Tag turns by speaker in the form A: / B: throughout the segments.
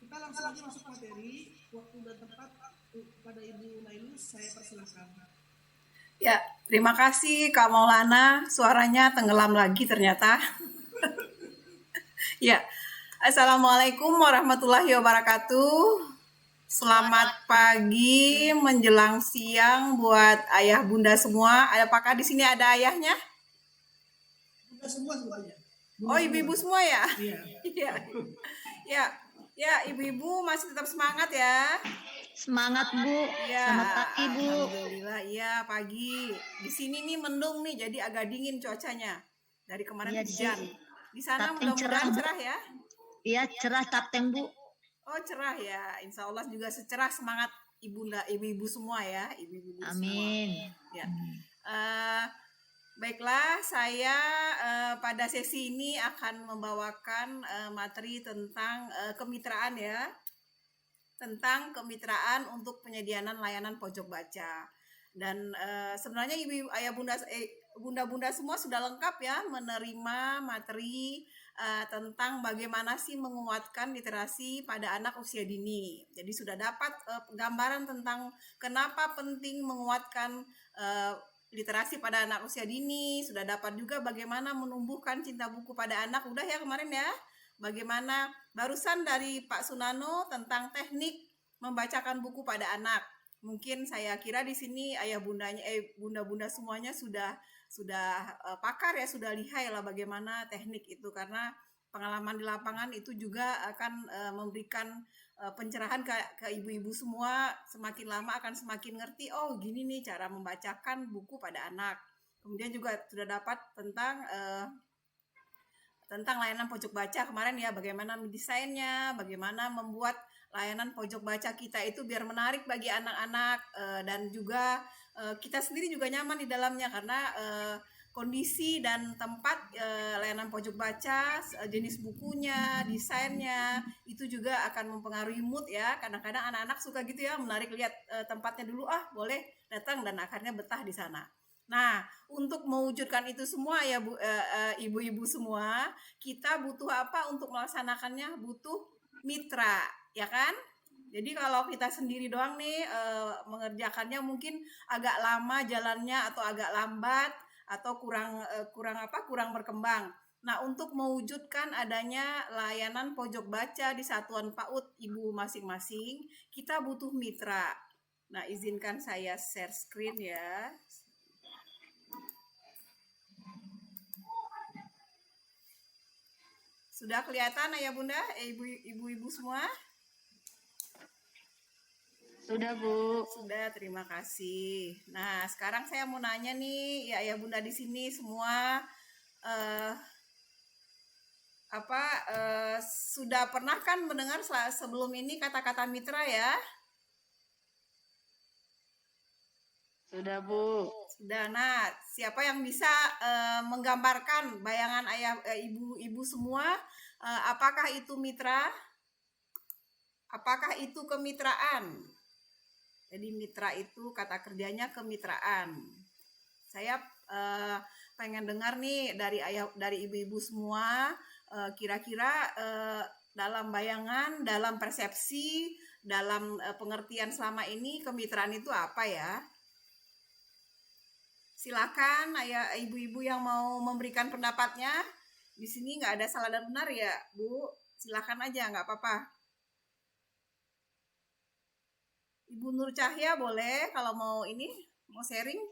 A: Kita langsung aja masuk materi. Waktu dan tempat pada Ibu Nailus, saya persilahkan.
B: Ya, terima kasih Kak Maulana. Suaranya tenggelam lagi ternyata. Ya, Assalamualaikum warahmatullahi wabarakatuh. Selamat pagi menjelang siang buat ayah bunda semua. Apakah di sini ada ayahnya?
A: Bunda semua sebetulnya.
B: Oh, ibu-ibu semua ya?
A: Iya.
B: Iya. Ya, ya, ibu-ibu masih tetap semangat ya.
C: Semangat Bu.
B: Ya,
C: Selamat pagi Bu.
B: alhamdulillah. Iya, pagi. Di sini nih mendung nih, jadi agak dingin cuacanya. Dari kemarin
C: Iya,
B: hujan. Di sana
C: Tapteng
B: mudah-mudahan
C: Bu.
B: cerah ya.
C: Iya cerah Tapteng Bu.
B: Oh, cerah ya. Insya Allah juga secerah semangat ibu-ibu semua ya, ibu-ibu semua.
C: Amin.
B: Ya. Baiklah, saya pada sesi ini akan membawakan materi tentang kemitraan ya, tentang kemitraan untuk penyediaan layanan pojok baca. Dan sebenarnya ibu ayah bunda semua sudah lengkap ya menerima materi tentang bagaimana sih menguatkan literasi pada anak usia dini. Jadi sudah dapat gambaran tentang kenapa penting menguatkan literasi pada anak usia dini, sudah dapat juga bagaimana menumbuhkan cinta buku pada anak. Udah ya kemarin ya. Bagaimana barusan dari Pak Sunano tentang teknik membacakan buku pada anak. Mungkin saya kira di sini ayah bundanya bunda-bunda semuanya sudah pakar ya, sudah lihai lah bagaimana teknik itu, karena pengalaman di lapangan itu juga akan memberikan pencerahan ke ibu-ibu semua. Semakin lama akan semakin ngerti, oh gini nih cara membacakan buku pada anak. Kemudian juga sudah dapat tentang layanan pojok baca kemarin ya, bagaimana mendesainnya, bagaimana membuat layanan pojok baca kita itu biar menarik bagi anak-anak, dan juga kita sendiri juga nyaman di dalamnya, karena kondisi dan tempat layanan pojok baca, jenis bukunya, desainnya itu juga akan mempengaruhi mood ya. Kadang-kadang anak-anak suka gitu ya, menarik lihat tempatnya dulu, boleh datang, dan akhirnya betah di sana. Nah, untuk mewujudkan itu semua ya ibu-ibu semua, kita butuh apa untuk melaksanakannya? Butuh mitra, ya kan? Jadi kalau kita sendiri doang nih mengerjakannya mungkin agak lama jalannya, atau agak lambat, atau kurang berkembang. Nah, untuk mewujudkan adanya layanan pojok baca di satuan PAUD ibu masing-masing, kita butuh mitra. Nah, izinkan saya share screen ya. Sudah kelihatan ayah bunda, ibu-ibu semua?
C: Sudah Bu.
B: Sudah, terima kasih. Nah, sekarang saya mau nanya nih, ya ayah bunda di sini semua sudah pernah kan mendengar sebelum ini kata-kata mitra ya?
C: Sudah Bu.
B: Sudah. Nah, siapa yang bisa menggambarkan bayangan ayah ibu-ibu semua? Apakah itu mitra? Apakah itu kemitraan? Jadi mitra itu kata kerjanya kemitraan. Saya pengen dengar nih dari ibu-ibu semua, kira-kira dalam bayangan, dalam persepsi, dalam pengertian selama ini kemitraan itu apa ya? Silakan ayah ibu-ibu yang mau memberikan pendapatnya. Di sini nggak ada salah dan benar ya, Bu. Silakan aja, nggak apa-apa. Ibu Nur Cahya boleh kalau mau sharing.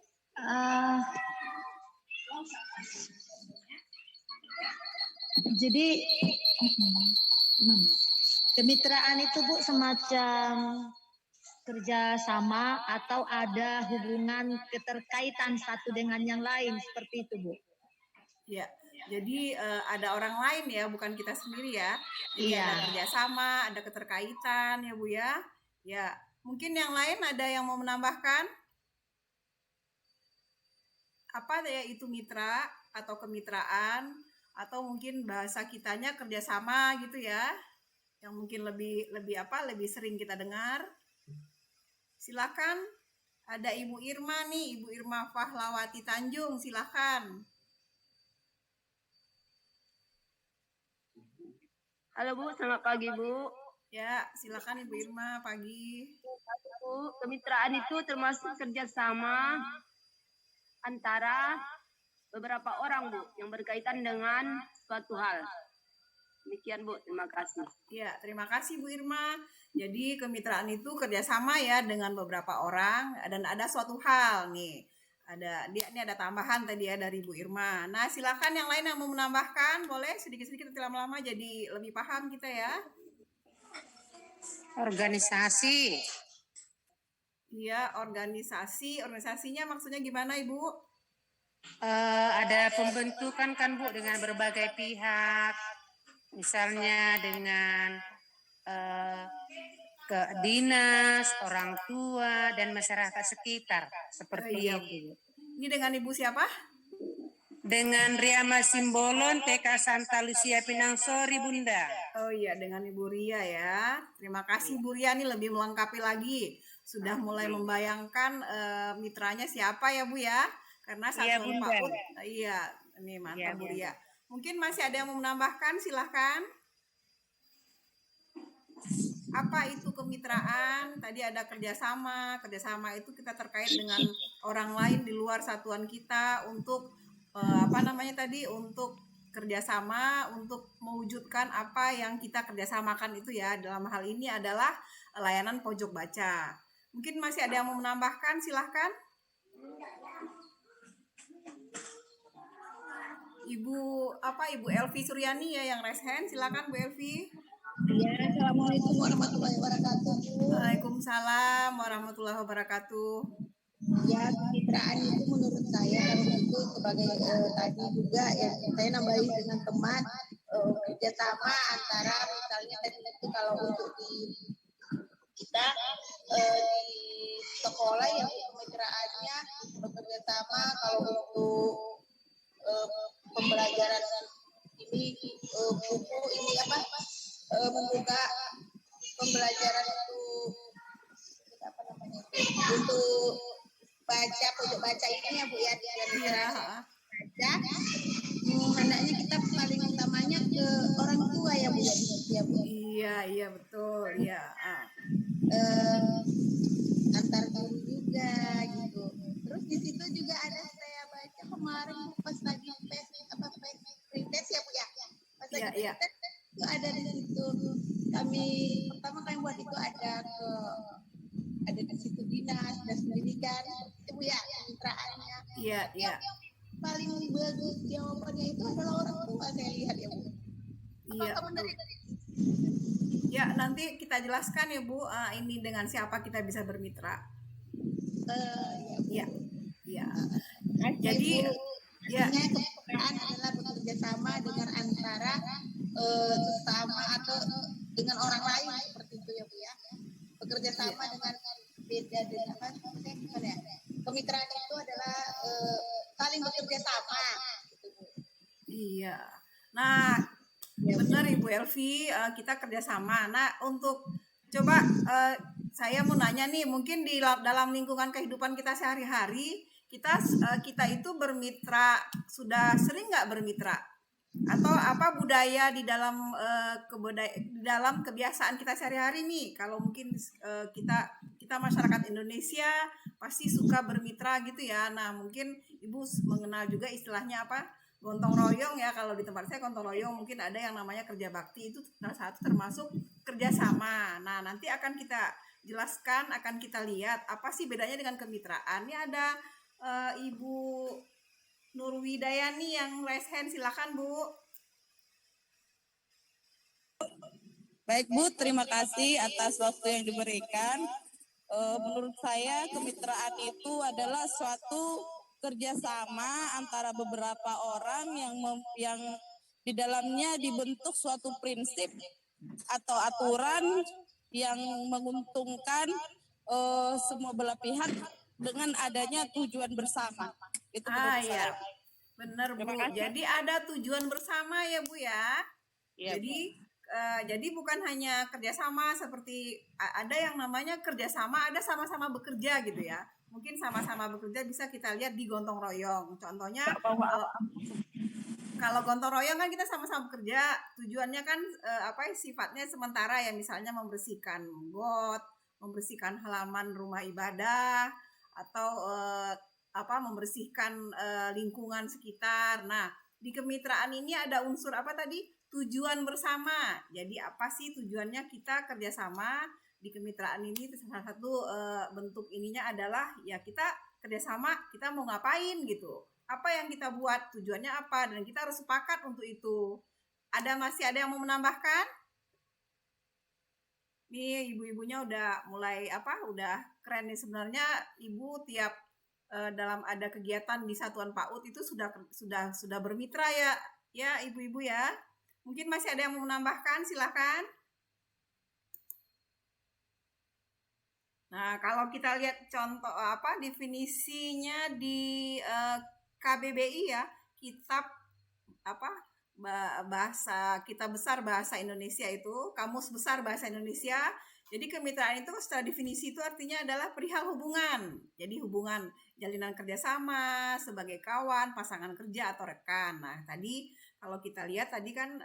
C: Jadi kemitraan itu Bu semacam kerjasama atau ada hubungan keterkaitan satu dengan yang lain, seperti itu Bu.
B: Ya, jadi ada orang lain ya, bukan kita sendiri ya. Jadi
C: Iya.
B: ada kerjasama, ada keterkaitan ya Bu ya. Ya, mungkin yang lain ada yang mau menambahkan? Apa ya itu mitra atau kemitraan, atau mungkin bahasa kitanya kerjasama gitu ya, yang mungkin lebih sering kita dengar. Silakan, ada Ibu Irma nih, Ibu Irma Fahlawati Tanjung, silakan.
D: Halo Bu, selamat pagi Bu.
B: Ya, silakan Ibu Irma pagi.
D: Bu, kemitraan itu termasuk kerjasama antara beberapa orang, Bu, yang berkaitan dengan suatu hal. Demikian, Bu. Terima kasih.
B: Ya, terima kasih Bu Irma. Jadi kemitraan itu kerjasama ya dengan beberapa orang dan ada suatu hal nih. Ini ada tambahan tadi ya dari Bu Irma. Nah, silakan yang lain yang mau menambahkan, boleh sedikit-sedikit, nanti lama-lama jadi lebih paham kita ya.
E: Organisasi.
B: Iya, organisasinya maksudnya gimana Ibu?
E: Ada pembentukan kan Bu dengan berbagai pihak, misalnya dengan ke dinas, orang tua, dan masyarakat sekitar, seperti
B: Iya.
E: itu.
B: Ini dengan Ibu siapa?
E: Dengan Riama Simbolon, TK Santa Lucia Pinangsori, Bunda.
B: Oh iya, dengan Ibu Ria ya. Terima kasih Bu Ria, nih lebih melengkapi lagi. Sudah mulai membayangkan mitranya siapa ya Bu ya? Karena satuan
E: Bunda.
B: PAUD. Iya, ini mantap Bu Ria. Mungkin masih ada yang mau menambahkan, silahkan. Apa itu kemitraan? Tadi ada kerjasama. Kerjasama itu kita terkait dengan orang lain di luar satuan kita untuk untuk kerjasama untuk mewujudkan apa yang kita kerjasamakan itu ya. Dalam hal ini adalah layanan pojok baca. Mungkin masih ada yang mau menambahkan, silahkan. Ibu Elvi Suryani ya yang raise hand, silakan Bu Elvi.
F: Ya, Assalamualaikum warahmatullahi wabarakatuh.
B: Waalaikumsalam warahmatullahi wabarakatuh.
F: Ya, kemitraan itu menurut saya kalau itu sebagai tadi juga ya saya nambahin dengan teman kerjasama antara misalnya tadi itu kalau untuk di kita di sekolah yang kemitraannya bekerja sama kalau untuk pembelajaran ini buku ini membuka pembelajaran untuk baca pojok baca ini ya Bu ya baca hendaknya kita paling utamanya ke orang tua ya Bu ya Bu.
B: Iya betul ya.
F: Antar guru juga gitu. Terus di situ juga ada saya baca kemarin pas lagi tes ya Bu ya. Pas lagi tes itu ada di situ kami buat itu ada di situ dinas pendidikan itu Bu ya kemitraannya.
B: Iya.
F: Yang paling bagus jawabannya itu adalah orang tua saya lihat ya Bu.
B: Iya. Ya nanti kita jelaskan ya Bu ini dengan siapa kita bisa bermitra. Ya. Jadi
F: kemitraan adalah bekerja sama dengan antara sesama atau dengan orang lain seperti itu ya Bu ya. Bekerja sama dengan beda dengan kemitraan itu adalah saling bekerja sama gitu Bu.
B: Iya. Nah, benar Ibu Elvi, kita kerjasama. Nah, untuk coba saya mau nanya nih, mungkin di dalam lingkungan kehidupan kita sehari-hari, kita itu bermitra, sudah sering nggak bermitra? Atau apa budaya di dalam kebiasaan kita sehari-hari nih? Kalau mungkin kita masyarakat Indonesia pasti suka bermitra gitu ya. Nah, mungkin Ibu mengenal juga istilahnya apa? Gotong royong ya. Kalau di tempat saya gotong royong, mungkin ada yang namanya kerja bakti, itu salah satu termasuk kerjasama. Nah, nanti akan kita jelaskan, akan kita lihat apa sih bedanya dengan kemitraan. Ini ada Ibu Nurwidayani yang raise hand, silakan Bu.
G: Baik Bu, terima kasih atas waktu yang diberikan. Menurut saya kemitraan itu adalah suatu kerjasama antara beberapa orang yang di dalamnya dibentuk suatu prinsip atau aturan yang menguntungkan semua belah pihak dengan adanya tujuan bersama. Itu menurut saya.
B: Benar Bu. Jadi ada tujuan bersama ya Bu ya.
G: Ya,
B: jadi bukan hanya kerjasama seperti ada yang namanya kerjasama, ada sama-sama bekerja gitu ya. Mungkin sama-sama bekerja bisa kita lihat di gotong royong. Contohnya Kalau gotong royong kan kita sama-sama bekerja, tujuannya kan sifatnya sementara ya, misalnya membersihkan got, membersihkan halaman rumah ibadah, atau membersihkan lingkungan sekitar. Nah, di kemitraan ini ada unsur apa tadi? Tujuan bersama. Jadi apa sih tujuannya kita kerjasama di kemitraan ini? Salah satu bentuk ininya adalah ya kita kerjasama, kita mau ngapain gitu. Apa yang kita buat, tujuannya apa, dan kita harus sepakat untuk itu. Masih ada yang mau menambahkan? Nih ibu-ibunya udah mulai udah keren nih sebenarnya. Ibu tiap dalam ada kegiatan di Satuan PAUD itu sudah bermitra ya ibu-ibu ya. Mungkin masih ada yang mau menambahkan, silakan. Nah, kalau kita lihat contoh definisinya di KBBI ya, kitab bahasa Kitab Besar Bahasa Indonesia itu, Kamus Besar Bahasa Indonesia. Jadi kemitraan itu setelah definisi itu artinya adalah perihal hubungan. Jadi hubungan jalinan kerjasama sebagai kawan, pasangan kerja atau rekan. Nah, tadi kalau kita lihat tadi kan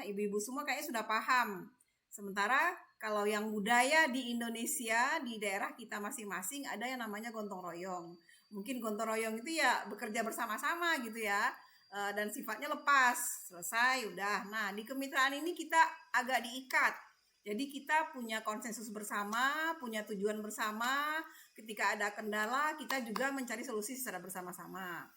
B: ibu-ibu semua kayaknya sudah paham. Sementara kalau yang budaya di Indonesia, di daerah kita masing-masing ada yang namanya gotong royong. Mungkin gotong royong itu ya bekerja bersama-sama gitu ya, dan sifatnya lepas, selesai udah. Nah, di kemitraan ini kita agak diikat. Jadi kita punya konsensus bersama, punya tujuan bersama. Ketika ada kendala, kita juga mencari solusi secara bersama-sama.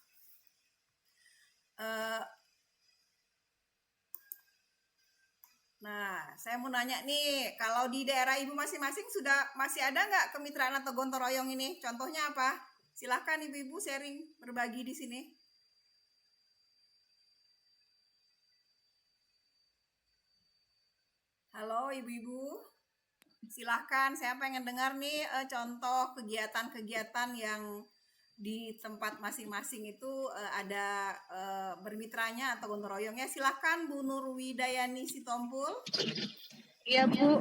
B: Nah, saya mau nanya nih, kalau di daerah ibu masing-masing masih ada nggak kemitraan atau gotong royong ini? Contohnya apa? Silahkan ibu-ibu sharing, berbagi di sini. Halo ibu-ibu, silahkan. Saya pengen dengar nih contoh kegiatan-kegiatan yang di tempat masing-masing itu ada bermitranya atau gotong royongnya. Silahkan Bu Nur Widayani Sitompul.
G: Iya Bu,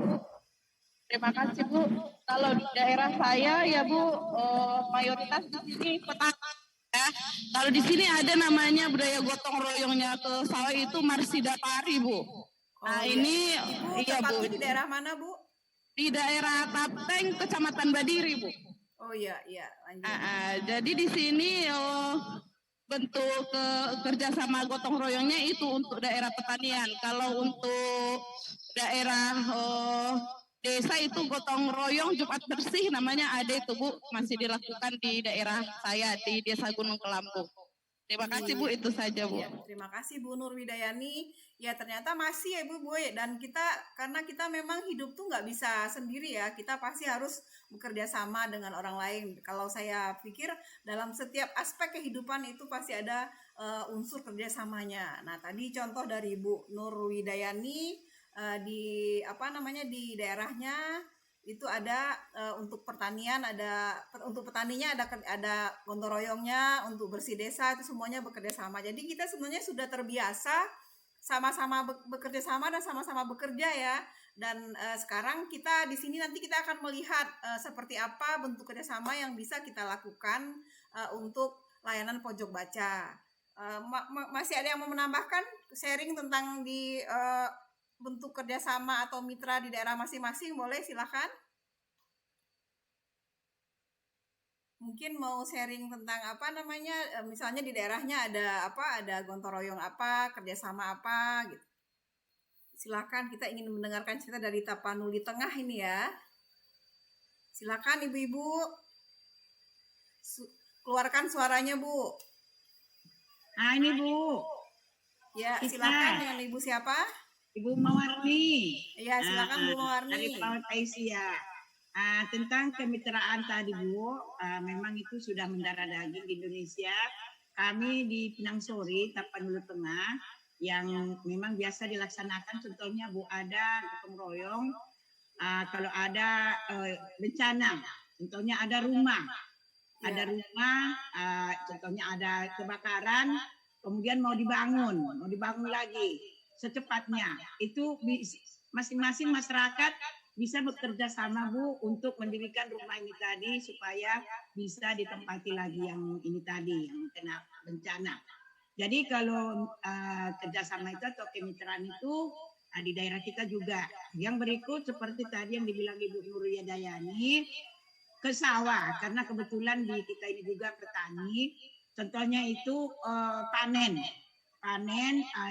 G: terima kasih Bu. Kalau di daerah saya ya Bu, mayoritas di sini petani. Ya. Kalau di sini ada namanya budaya gotong royongnya ke sawah itu Marsidapari Bu. Nah ini
B: Ibu
G: iya Bu.
B: Di daerah mana Bu?
G: Di daerah Tapteng, Kecamatan Badiri Bu.
B: Oh iya, lanjut.
G: Jadi di sini bentuk kerjasama gotong royongnya itu untuk daerah pertanian. Kalau untuk daerah desa itu gotong royong Jumat Bersih namanya ada itu Bu, masih dilakukan di daerah saya di Desa Gunung Kelampung. Terima kasih Bu, itu saja Bu.
B: Ya, terima kasih Bu Nur Widayani. Ya ternyata masih ya Bu Boy, dan karena kita memang hidup tuh nggak bisa sendiri ya, kita pasti harus bekerja sama dengan orang lain. Kalau saya pikir dalam setiap aspek kehidupan itu pasti ada unsur kerjasamanya. Nah tadi contoh dari Bu Nur Widayani di daerahnya itu ada untuk pertanian, untuk petaninya ada gotong royongnya, untuk bersih desa itu semuanya bekerja sama. Jadi kita sebenarnya sudah terbiasa sama-sama bekerja sama dan sama-sama bekerja ya. Dan sekarang kita di sini nanti kita akan melihat seperti apa bentuk kerjasama yang bisa kita lakukan untuk layanan pojok baca. Masih ada yang mau menambahkan sharing tentang di bentuk kerjasama atau mitra di daerah masing-masing? Boleh, silakan. Mungkin mau sharing tentang misalnya di daerahnya ada gotong royong apa, kerjasama apa gitu. Silakan, kita ingin mendengarkan cerita dari Tapanuli Tengah ini ya. Silakan ibu-ibu, keluarkan suaranya Bu.
H: Nah ini Bu.
B: Ya, silakan. Dengan ibu siapa?
H: Ibu Mawarni.
B: Iya, silakan Bu Mawarni.
H: Dari Paut Aisyah. Tentang kemitraan tadi Bu, memang itu sudah mendarah daging di Indonesia. Kami di Pinang Sori, Tapanuli Tengah, yang memang biasa dilaksanakan, contohnya Bu ada gotong royong, kalau ada bencana, contohnya ada rumah, contohnya ada kebakaran, kemudian mau dibangun lagi secepatnya. Itu masing-masing masyarakat bisa bekerja sama Bu untuk mendirikan rumah ini tadi supaya bisa ditempati lagi yang ini tadi yang kena bencana. Jadi kalau kerjasama itu atau kemitraan itu di daerah kita juga. Yang berikut seperti tadi yang dibilang Ibu Nuria Dayani, ke sawah, karena kebetulan di kita ini juga petani. Contohnya itu panen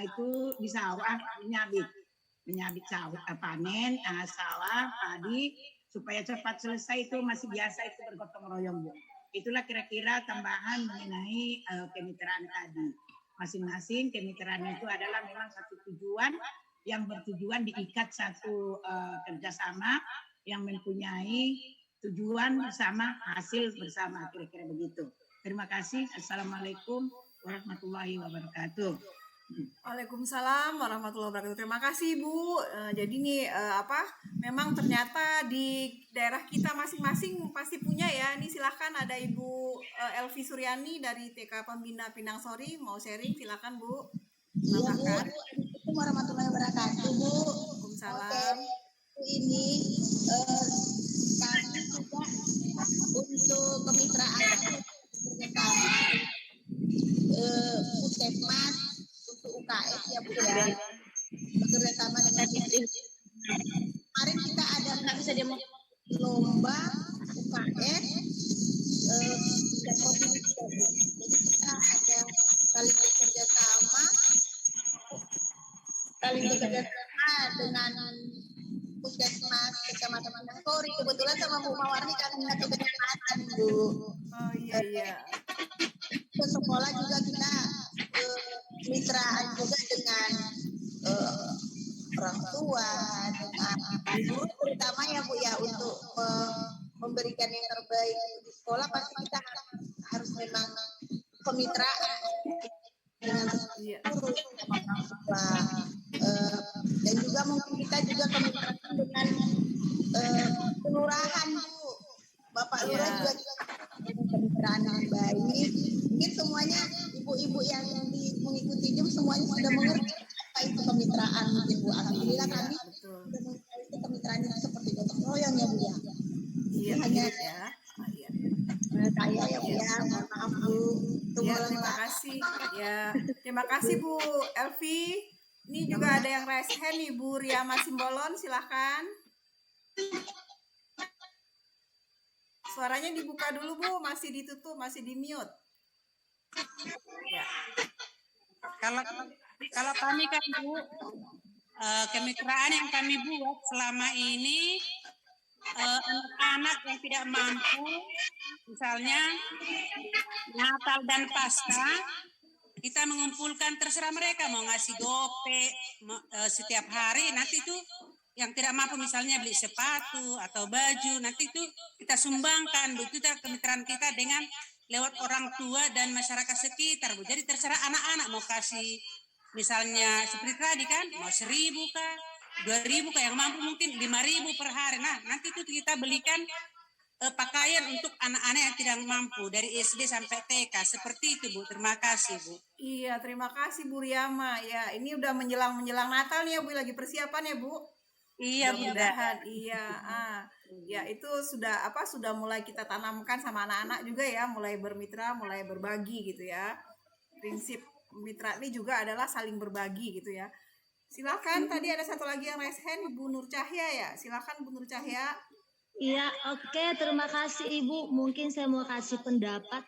H: itu di sawah menyabit sawah, panen sawah padi supaya cepat selesai itu masih biasa itu bergotong royong, Bu. Itulah kira-kira tambahan mengenai kemitraan tadi. Masing-masing kemitraan itu adalah memang satu tujuan yang bertujuan diikat satu kerjasama yang mempunyai tujuan bersama, hasil bersama, kira-kira begitu. Terima kasih. Assalamualaikum warahmatullahi wabarakatuh.
B: Waalaikumsalam warahmatullahi wabarakatuh. Terima kasih Bu. Jadi nih memang ternyata di daerah kita masing-masing pasti punya ya. Ini silahkan ada Ibu Elvi Suryani dari TK Pembina Pinang Sori mau sharing, silahkan Bu.
F: Iya Bu. Assalamualaikum warahmatullahi wabarakatuh Bu.
B: Waalaikumsalam.
F: Ini kami juga untuk kemitraan bersama Puskesmas untuk UKS ya Bu ya, bekerja sama dengan kemarin kita ada lomba UKS dan provinsi ya Bu. Jadi kita ada saling bekerja sama dengan Puskesmas Kecamatan Pinang Sori. Kebetulan sama Bu Mawarni kami satu kecamatan Bu.
B: Oh iya.
F: Ke sekolah juga kita mitraan juga dengan orang tua, dengan guru terutama ya Bu ya, untuk memberikan yang terbaik di sekolah. Pasti kita harus memang kemitraan dengan guru sama orang tua. Dan juga mungkin kita juga kemitraan dengan kelurahan Bu. Bapak Lurah juga kemitraan yang baik. Mungkin semuanya ibu-ibu yang mengikuti Zoom semuanya sudah mengerti apa itu kemitraan mungkin Bu. Alhamdulillah kami sudah mengerti kemitraan itu seperti gotong royong ya Bu ya.
B: Iya
F: hanya
B: ya.
F: Saya ya Bu ya, mohon maaf Bu.
B: Ya, terima kasih. Ya, terima kasih Bu Elvi. Ini juga ada yang raise hand nih, Bu Riama Simbolon, silahkan. Suaranya dibuka dulu Bu, masih ditutup, masih di mute. Ya.
E: Kalau kami kan Bu, kemitraan yang kami buat selama ini anak-anak yang tidak mampu, misalnya Natal dan Paskah, kita mengumpulkan, terserah mereka mau ngasih gope setiap hari, nanti itu yang tidak mampu misalnya beli sepatu atau baju, nanti itu kita sumbangkan, Bu. Itu kemitraan kita dengan lewat orang tua dan masyarakat sekitar, Bu. Jadi terserah anak-anak mau kasih misalnya seperti tadi kan, mau 1.000 kah, 2.000 kah, yang mampu mungkin 5.000 per hari. Nah, nanti itu kita belikan pakaian untuk anak-anak yang tidak mampu dari SD sampai TK, seperti itu Bu. Terima kasih Bu.
B: Iya, terima kasih Bu Riama. Ya, ini udah menjelang Natal nih ya Bu, lagi persiapan ya Bu.
E: Iya Bu.
B: Iya, ya itu sudah mulai kita tanamkan sama anak-anak juga ya, mulai bermitra, mulai berbagi gitu ya. Prinsip mitra ini juga adalah saling berbagi gitu ya. Silakan, tadi ada satu lagi yang raise hand, Bu Nur Cahya ya. Silakan Bu Nur Cahya.
C: Iya, oke, terima kasih Ibu. Mungkin saya mau kasih pendapat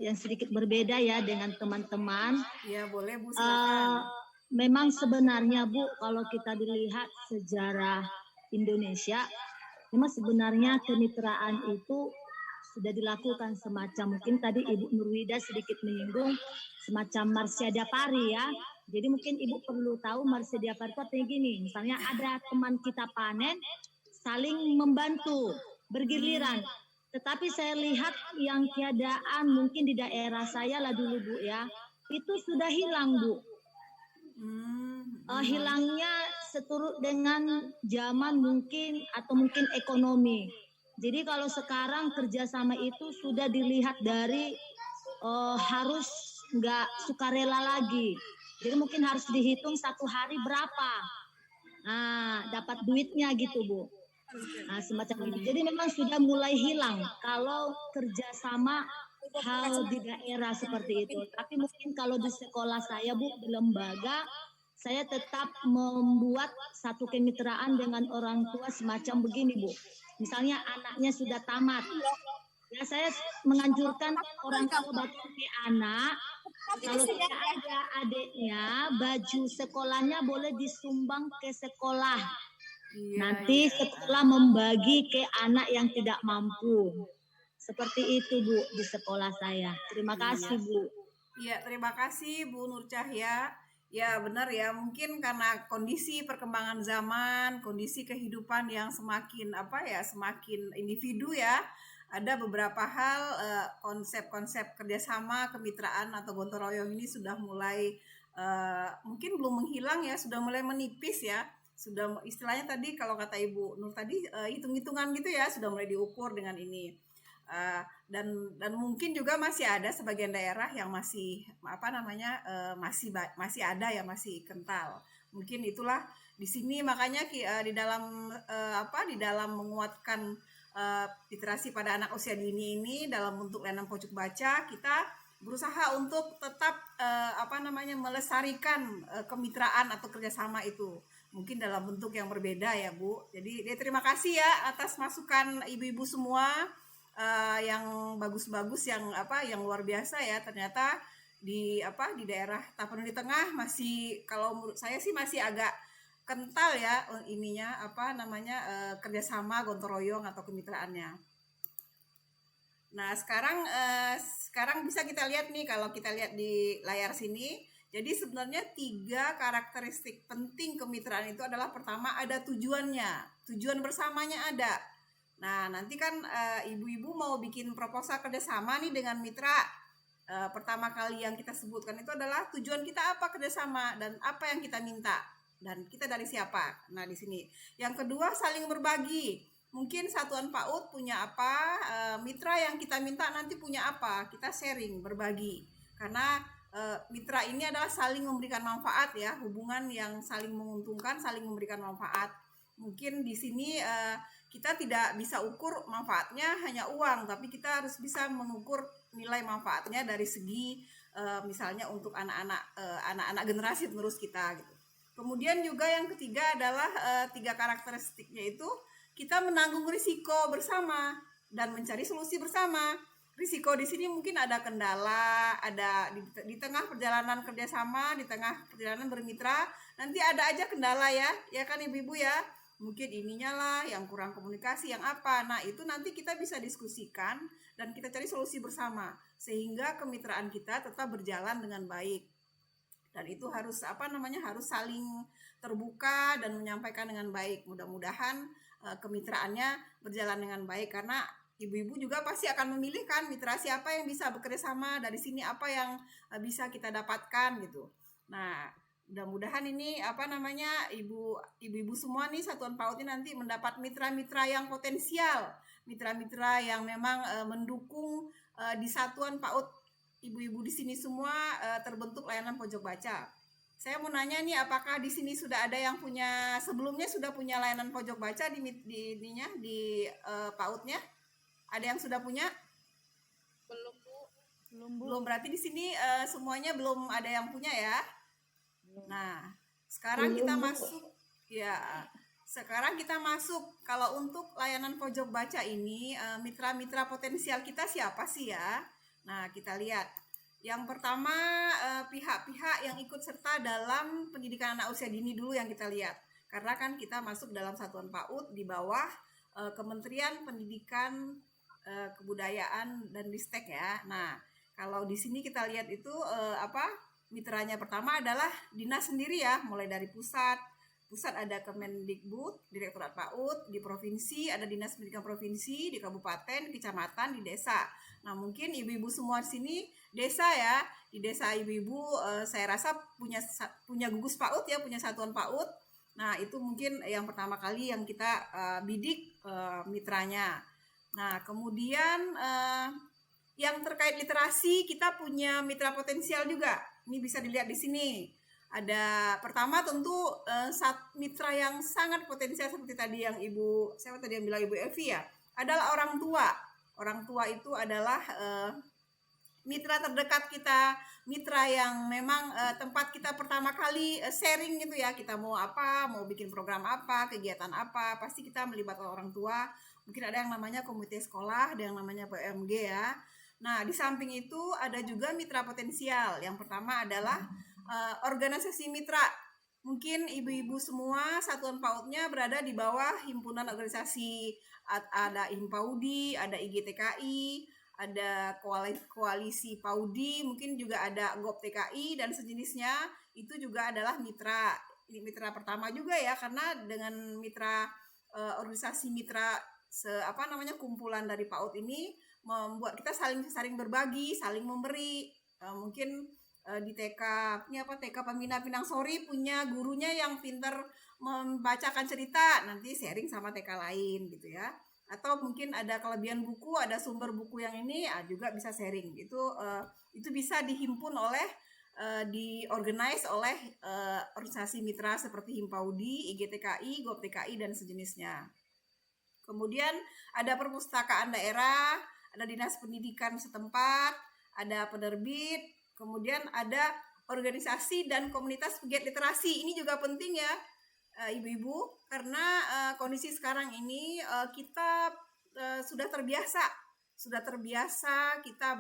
C: yang sedikit berbeda ya dengan teman-teman.
B: Iya, boleh Bu, silakan.
C: Memang sebenarnya Bu, kalau kita dilihat sejarah Indonesia, memang sebenarnya kemitraan itu sudah dilakukan semacam, mungkin tadi Ibu Nurwida sedikit menyinggung semacam Marsyada Pari ya. Jadi mungkin Ibu perlu tahu Marsyada Pari itu artinya gini, misalnya ada teman kita panen, saling membantu, bergiliran. Tetapi saya lihat yang keadaan mungkin di daerah saya lah dulu Bu ya, itu sudah hilang Bu. Hilangnya seturut dengan zaman mungkin atau mungkin ekonomi. Jadi kalau sekarang kerjasama itu sudah dilihat dari harus nggak sukarela lagi. Jadi mungkin harus dihitung satu hari berapa. Nah, dapat duitnya gitu Bu. Nah, semacam itu. Jadi memang sudah mulai hilang kalau kerjasama hal di daerah seperti itu. Tapi mungkin kalau di sekolah saya, Bu, di lembaga, saya tetap membuat satu kemitraan dengan orang tua semacam begini, Bu. Misalnya anaknya sudah tamat. Ya, saya menganjurkan orang tua bahkan ke anak, kalau tidak ada adiknya, baju sekolahnya boleh disumbang ke sekolah. Nanti sekolah membagi ke anak yang tidak mampu. Seperti itu, Bu, di sekolah saya. Terima kasih, Bu.
B: Iya, terima kasih Bu Nur Cahya. Ya benar ya, mungkin karena kondisi perkembangan zaman, kondisi kehidupan yang semakin semakin individu ya. Ada beberapa hal konsep-konsep kerjasama, kemitraan atau gotong royong ini sudah mulai mungkin belum menghilang ya, sudah mulai menipis ya. Sudah istilahnya tadi kalau kata Ibu Nur tadi hitung-hitungan gitu ya, sudah mulai diukur dengan ini. Dan mungkin juga masih ada sebagian daerah yang masih masih ada ya, masih kental. Mungkin itulah di sini makanya di dalam menguatkan literasi pada anak usia dini ini dalam bentuk layanan pojok baca, kita berusaha untuk tetap melestarikan kemitraan atau kerjasama itu, mungkin dalam bentuk yang berbeda ya Bu. Jadi terima kasih ya atas masukan ibu-ibu semua yang bagus-bagus, yang luar biasa ya. Ternyata di daerah Tapanuli Tengah masih, kalau menurut saya sih masih agak kental ya kerjasama gotong royong atau kemitraannya. Nah sekarang bisa kita lihat nih, kalau kita lihat di layar sini. Jadi sebenarnya 3 karakteristik penting kemitraan itu adalah, pertama ada tujuannya, tujuan bersamanya ada. Nah nanti kan ibu-ibu mau bikin proposal kerjasama nih dengan mitra. Pertama kali yang kita sebutkan itu adalah tujuan kita apa kerjasama dan apa yang kita minta dan kita dari siapa. Nah di sini. Yang kedua, saling berbagi. Mungkin satuan PAUD punya apa, mitra yang kita minta nanti punya apa, kita sharing, berbagi. Karena mitra ini adalah saling memberikan manfaat ya, hubungan yang saling menguntungkan, saling memberikan manfaat. Mungkin di sini kita tidak bisa ukur manfaatnya hanya uang, tapi kita harus bisa mengukur nilai manfaatnya dari segi misalnya untuk anak-anak generasi penerus kita gitu. Kemudian juga yang ketiga adalah 3 karakteristiknya itu kita menanggung risiko bersama dan mencari solusi bersama. Risiko di sini mungkin ada kendala, ada di tengah perjalanan kerjasama, di tengah perjalanan bermitra, nanti ada aja kendala ya kan ibu-ibu ya. Mungkin ininya lah yang kurang komunikasi, yang apa. Nah itu nanti kita bisa diskusikan dan kita cari solusi bersama sehingga kemitraan kita tetap berjalan dengan baik. Dan itu harus harus saling terbuka dan menyampaikan dengan baik. Mudah-mudahan kemitraannya berjalan dengan baik, karena ibu-ibu juga pasti akan memilih kan mitra siapa yang bisa bekerja sama, dari sini apa yang bisa kita dapatkan gitu. Nah mudah-mudahan ini ibu-ibu semua nih satuan PAUD ini nanti mendapat mitra-mitra yang potensial, mitra-mitra yang memang mendukung di satuan PAUD. Ibu-ibu di sini semua terbentuk layanan pojok baca. Saya mau nanya nih, apakah di sini sudah ada yang sebelumnya sudah punya layanan pojok baca di PAUD-nya? Ada yang sudah punya?
G: Belum, Bu.
B: Belum, berarti di sini semuanya belum ada yang punya ya. Nah, sekarang kita masuk ya. Sekarang kita masuk, kalau untuk layanan pojok baca ini mitra-mitra potensial kita siapa sih ya? Nah, kita lihat. Yang pertama pihak-pihak yang ikut serta dalam pendidikan anak usia dini dulu yang kita lihat. Karena kan kita masuk dalam satuan PAUD di bawah Kementerian Pendidikan, Kebudayaan dan Ristek ya. Nah, kalau di sini kita lihat itu mitranya pertama adalah dinas sendiri ya, mulai dari pusat ada Kemendikbud, Direktorat PAUD, di provinsi ada Dinas Pendidikan Provinsi, di kabupaten, kecamatan, di desa. Nah, mungkin ibu-ibu semua di sini desa ya. Di desa ibu-ibu saya rasa punya gugus PAUD ya, punya satuan PAUD. Nah, itu mungkin yang pertama kali yang kita bidik mitranya. Nah, kemudian yang terkait literasi kita punya mitra potensial juga. Ini bisa dilihat di sini. Ada pertama tentu mitra yang sangat potensial seperti tadi yang siapa tadi yang bilang Ibu Evi ya, adalah orang tua. Orang tua itu adalah mitra terdekat kita, mitra yang memang tempat kita pertama kali sharing gitu ya, kita mau apa, mau bikin program apa, kegiatan apa, pasti kita melibatkan orang tua. Mungkin ada yang namanya komite sekolah, ada yang namanya PMG ya. Nah, di samping itu ada juga mitra potensial. Yang pertama adalah organisasi mitra. Mungkin ibu-ibu semua satuan PAUD-nya berada di bawah himpunan organisasi, ada Himpaudi, ada IGTKI, ada koalisi PAUDI, mungkin juga ada GOP TKI dan sejenisnya. Itu juga adalah mitra. Ini mitra pertama juga ya, karena dengan mitra organisasi mitra kumpulan dari PAUD ini membuat kita saling berbagi, saling memberi. Mungkin di TK Pembina Pinangsori punya gurunya yang pinter membacakan cerita, nanti sharing sama TK lain gitu ya. Atau mungkin ada kelebihan buku, ada sumber buku yang ini juga bisa sharing. Itu bisa dihimpun oleh diorganize oleh organisasi mitra seperti Himpaudi, IGTKI, GOP TKI dan sejenisnya. Kemudian ada perpustakaan daerah, ada dinas pendidikan setempat, ada penerbit, kemudian ada organisasi dan komunitas pegiat literasi. Ini juga penting ya, ibu-ibu, karena kondisi sekarang ini kita sudah terbiasa kita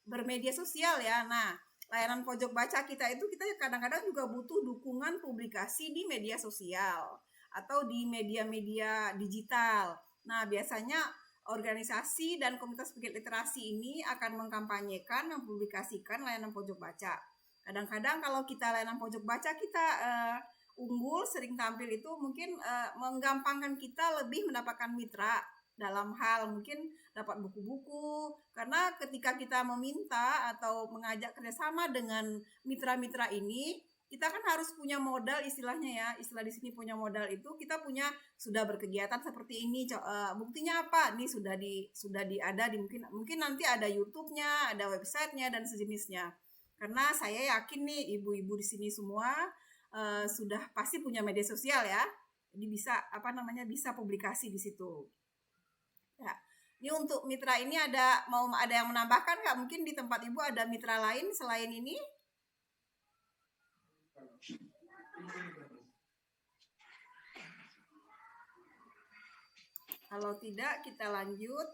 B: bermedia sosial ya. Nah, layanan pojok baca kita kadang-kadang juga butuh dukungan publikasi di media sosial atau di media-media digital. Nah, biasanya organisasi dan komunitas pegiat literasi ini akan mengkampanyekan, mempublikasikan layanan pojok baca. Kadang-kadang kalau kita layanan pojok baca kita unggul, sering tampil, itu mungkin menggampangkan kita lebih mendapatkan mitra dalam hal mungkin dapat buku-buku, karena ketika kita meminta atau mengajak kerjasama dengan mitra-mitra ini, kita kan harus punya modal, istilahnya ya, istilah di sini punya modal itu kita sudah berkegiatan seperti ini. Buktinya apa? Nih sudah ada di mungkin nanti ada YouTube-nya, ada website-nya dan sejenisnya. Karena saya yakin nih ibu-ibu di sini semua sudah pasti punya media sosial ya. Jadi bisa publikasi di situ. Ya. Ini untuk mitra ini ada yang menambahkan nggak? Mungkin di tempat ibu ada mitra lain selain ini? Kalau tidak kita lanjut.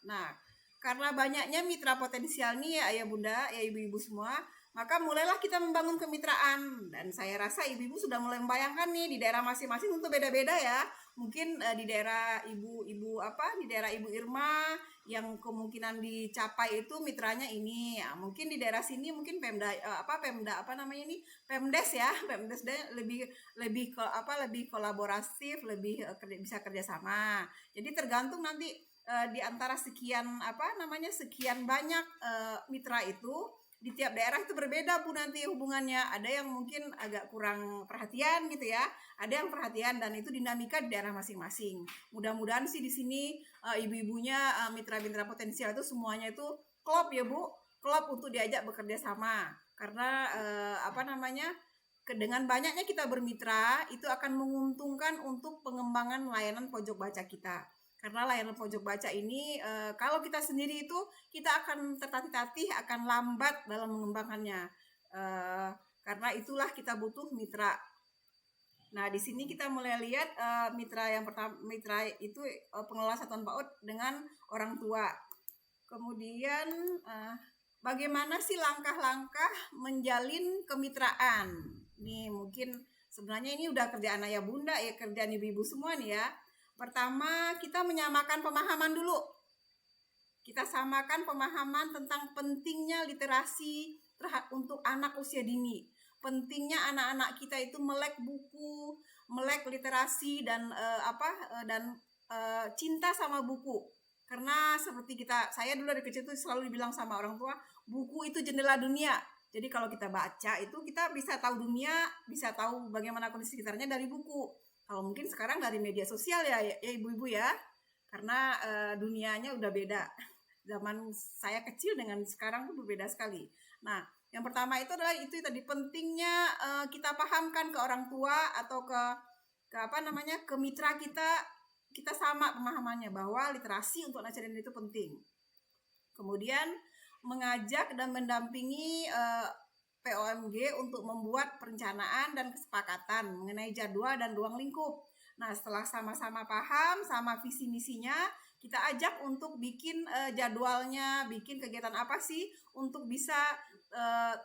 B: Nah, karena banyaknya mitra potensial nih ya ayah bunda, ya ibu-ibu semua, maka mulailah kita membangun kemitraan. Dan saya rasa ibu-ibu sudah mulai membayangkan nih di daerah masing-masing untuk beda-beda ya. Mungkin di daerah di daerah Ibu Irma yang kemungkinan dicapai itu mitranya ini. Ya, mungkin di daerah sini mungkin Pemdes ya. Pemdes lebih kolaboratif, lebih bisa kerjasama. Jadi tergantung nanti di antara sekian banyak mitra itu. Di tiap daerah itu berbeda Bu nanti hubungannya. Ada yang mungkin agak kurang perhatian gitu ya. Ada yang perhatian dan itu dinamika di daerah masing-masing. Mudah-mudahan sih di sini ibu-ibunya mitra-mitra potensial itu semuanya itu klop ya Bu. Klop untuk diajak bekerja sama. Karena dengan banyaknya kita bermitra itu akan menguntungkan untuk pengembangan layanan pojok baca kita. Karena layanan pojok baca ini kalau kita sendiri itu kita akan tertatih-tatih, akan lambat dalam mengembangkannya. Karena itulah kita butuh mitra. Nah, di sini kita mulai lihat mitra yang pertama, mitra itu pengelola satuan PAUD dengan orang tua. Kemudian bagaimana sih langkah-langkah menjalin kemitraan? Nih mungkin sebenarnya ini udah kerjaan ayah bunda ya, kerjaan ibu-ibu semua nih ya. Pertama, kita menyamakan pemahaman dulu. Kita samakan pemahaman tentang pentingnya literasi untuk anak usia dini. Pentingnya anak-anak kita itu melek buku, melek literasi dan cinta sama buku. Karena seperti saya dulu dari kecil itu selalu dibilang sama orang tua, buku itu jendela dunia. Jadi kalau kita baca itu kita bisa tahu dunia, bisa tahu bagaimana kondisi sekitarnya dari buku. Kalau mungkin sekarang dari media sosial ya ibu-ibu ya, karena dunianya udah beda. Zaman saya kecil dengan sekarang tuh berbeda sekali. Nah, yang pertama itu adalah itu tadi pentingnya kita pahamkan ke orang tua atau ke mitra kita sama pemahamannya bahwa literasi untuk anak cadang itu penting. Kemudian mengajak dan mendampingi POMG untuk membuat perencanaan dan kesepakatan mengenai jadwal dan ruang lingkup. Nah, setelah sama-sama paham sama visi misinya, kita ajak untuk bikin jadwalnya, bikin kegiatan apa sih untuk bisa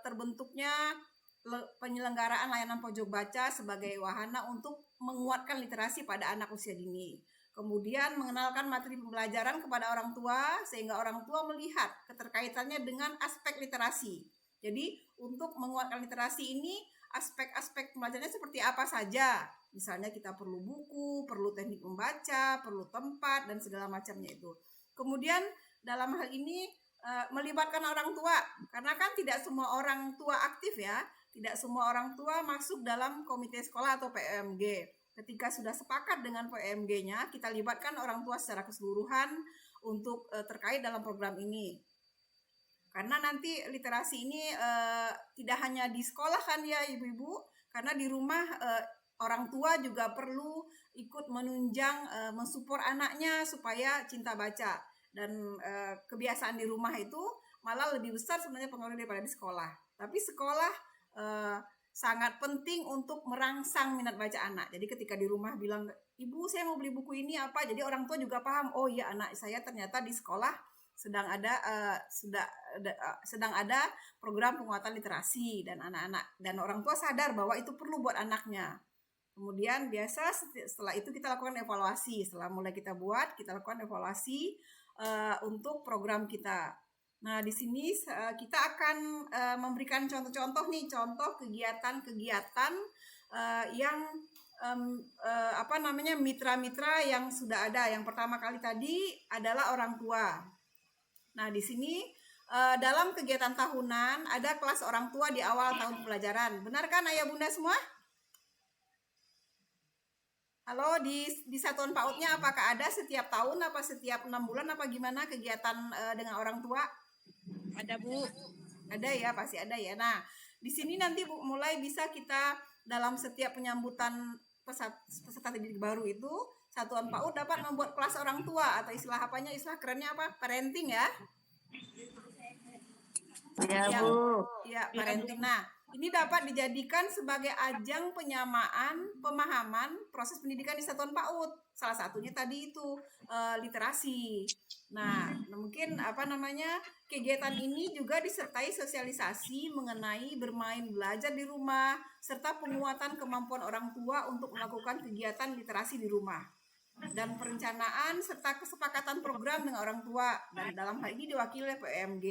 B: terbentuknya penyelenggaraan layanan pojok baca sebagai wahana untuk menguatkan literasi pada anak usia dini. Kemudian mengenalkan materi pembelajaran kepada orang tua sehingga orang tua melihat keterkaitannya dengan aspek literasi. Jadi untuk menguatkan literasi ini aspek-aspek pembelajarannya seperti apa saja. Misalnya kita perlu buku, perlu teknik membaca, perlu tempat dan segala macamnya itu. Kemudian dalam hal ini melibatkan orang tua karena kan tidak semua orang tua aktif ya. Tidak semua orang tua masuk dalam komite sekolah atau PMG. Ketika sudah sepakat dengan PMG-nya, kita libatkan orang tua secara keseluruhan untuk terkait dalam program ini. Karena nanti literasi ini tidak hanya di sekolah kan ya ibu-ibu, karena di rumah orang tua juga perlu ikut menunjang, mensupport anaknya supaya cinta baca. Dan kebiasaan di rumah itu malah lebih besar sebenarnya pengaruh daripada di sekolah. Tapi sekolah sangat penting untuk merangsang minat baca anak. Jadi ketika di rumah bilang, ibu saya mau beli buku ini apa, jadi orang tua juga paham, oh iya anak saya ternyata di sekolah sedang ada program penguatan literasi dan anak-anak dan orang tua sadar bahwa itu perlu buat anaknya. Kemudian biasa setelah itu kita lakukan evaluasi. Setelah mulai kita buat, kita lakukan evaluasi untuk program kita. Nah, di sini kita akan memberikan contoh-contoh nih, contoh kegiatan-kegiatan yang mitra-mitra yang sudah ada. Yang pertama kali tadi adalah orang tua. Nah, di sini dalam kegiatan tahunan ada kelas orang tua di awal tahun pelajaran. Benar kan ayah bunda semua? Halo, di satuan PAUD-nya apakah ada setiap tahun apa setiap 6 bulan apa gimana kegiatan dengan orang tua?
G: Ada Bu.
B: Ada ya, pasti ada ya. Nah, di sini nanti Bu mulai bisa kita dalam setiap penyambutan peserta didik baru itu Satuan PAUD dapat membuat kelas orang tua atau istilah kerennya apa? Parenting ya?
G: Ya, Bu.
B: Ya, parenting. Nah, ini dapat dijadikan sebagai ajang penyamaan pemahaman proses pendidikan di Satuan PAUD. Salah satunya tadi itu literasi. Nah, mungkin kegiatan ini juga disertai sosialisasi mengenai bermain belajar di rumah serta penguatan kemampuan orang tua untuk melakukan kegiatan literasi di rumah. Dan perencanaan serta kesepakatan program dengan orang tua dan dalam hal ini diwakili oleh PMG.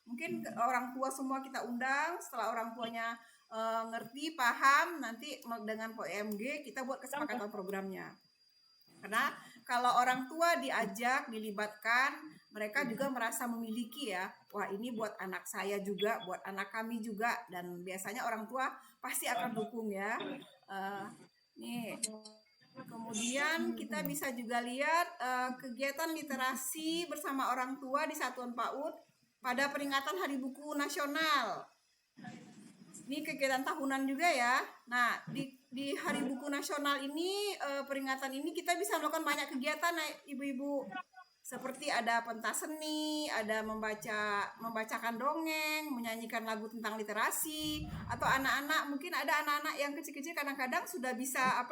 B: Mungkin orang tua semua kita undang, setelah orang tuanya ngerti, paham, nanti dengan PMG kita buat kesepakatan programnya. Karena kalau orang tua diajak, dilibatkan, mereka juga merasa memiliki ya, wah ini buat anak saya juga, buat anak kami juga, dan biasanya orang tua pasti akan dukung ya. Nih. Kemudian kita bisa juga lihat kegiatan literasi bersama orang tua di Satuan PAUD pada peringatan Hari Buku Nasional. Ini kegiatan tahunan juga ya. Nah, di Hari Buku Nasional ini, peringatan ini kita bisa melakukan banyak kegiatan ibu-ibu. Seperti ada pentas seni, ada membacakan dongeng, menyanyikan lagu tentang literasi, atau anak-anak, mungkin ada anak-anak yang kecil-kecil kadang-kadang sudah bisa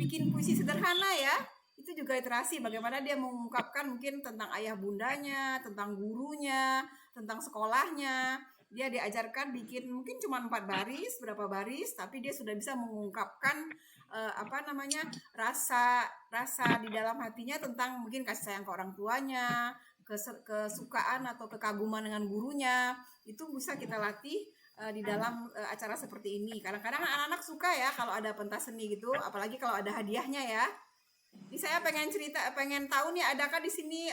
B: bikin puisi sederhana ya. Itu juga literasi, bagaimana dia mengungkapkan mungkin tentang ayah bundanya, tentang gurunya, tentang sekolahnya. Dia diajarkan bikin mungkin cuma 4 baris, berapa baris, tapi dia sudah bisa mengungkapkan rasa di dalam hatinya tentang mungkin kasih sayang ke orang tuanya, kesukaan atau kekaguman dengan gurunya. Itu bisa kita latih di dalam acara seperti ini. Kadang-kadang anak-anak suka ya kalau ada pentas seni gitu, apalagi kalau ada hadiahnya ya. Ini saya pengen tahu nih, adakah di sini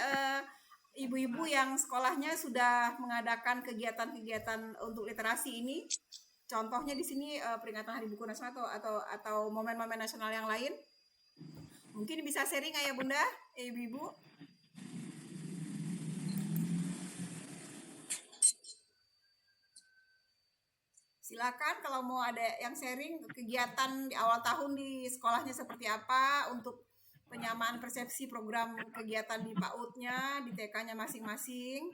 B: ibu-ibu yang sekolahnya sudah mengadakan kegiatan-kegiatan untuk literasi ini? Contohnya di sini peringatan Hari Buku Nasional atau momen-momen nasional yang lain. Mungkin bisa sharing ayah bunda, ibu-ibu. Silakan kalau mau ada yang sharing kegiatan di awal tahun di sekolahnya seperti apa untuk penyamaan persepsi program kegiatan di PAUD-nya, di TK-nya masing-masing.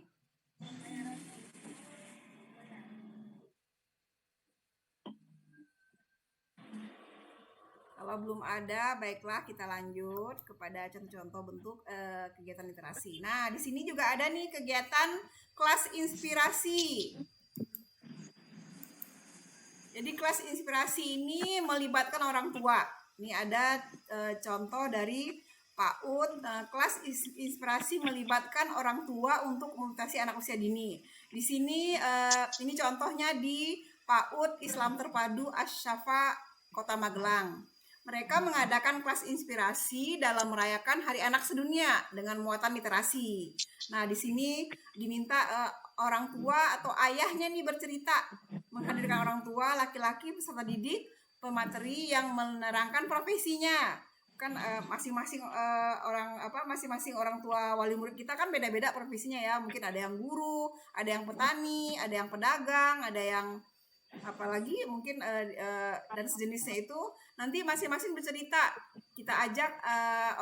B: Kalau belum ada, baiklah kita lanjut kepada contoh-contoh bentuk kegiatan literasi. Nah, di sini juga ada nih kegiatan kelas inspirasi. Jadi kelas inspirasi ini melibatkan orang tua. Ini ada contoh dari PAUD, kelas inspirasi melibatkan orang tua untuk memotivasi anak usia dini. Di sini ini contohnya di PAUD Islam Terpadu Asy-Syafa Kota Magelang. Mereka mengadakan kelas inspirasi dalam merayakan Hari Anak Sedunia dengan muatan literasi. Nah, di sini diminta orang tua atau ayahnya nih bercerita, menghadirkan orang tua, laki-laki, peserta didik, pemateri yang menerangkan profesinya. Kan masing-masing orang tua wali murid kita kan beda-beda profesinya ya. Mungkin ada yang guru, ada yang petani, ada yang pedagang, ada yang apalagi mungkin dan sejenisnya itu. Nanti masing-masing bercerita. Kita ajak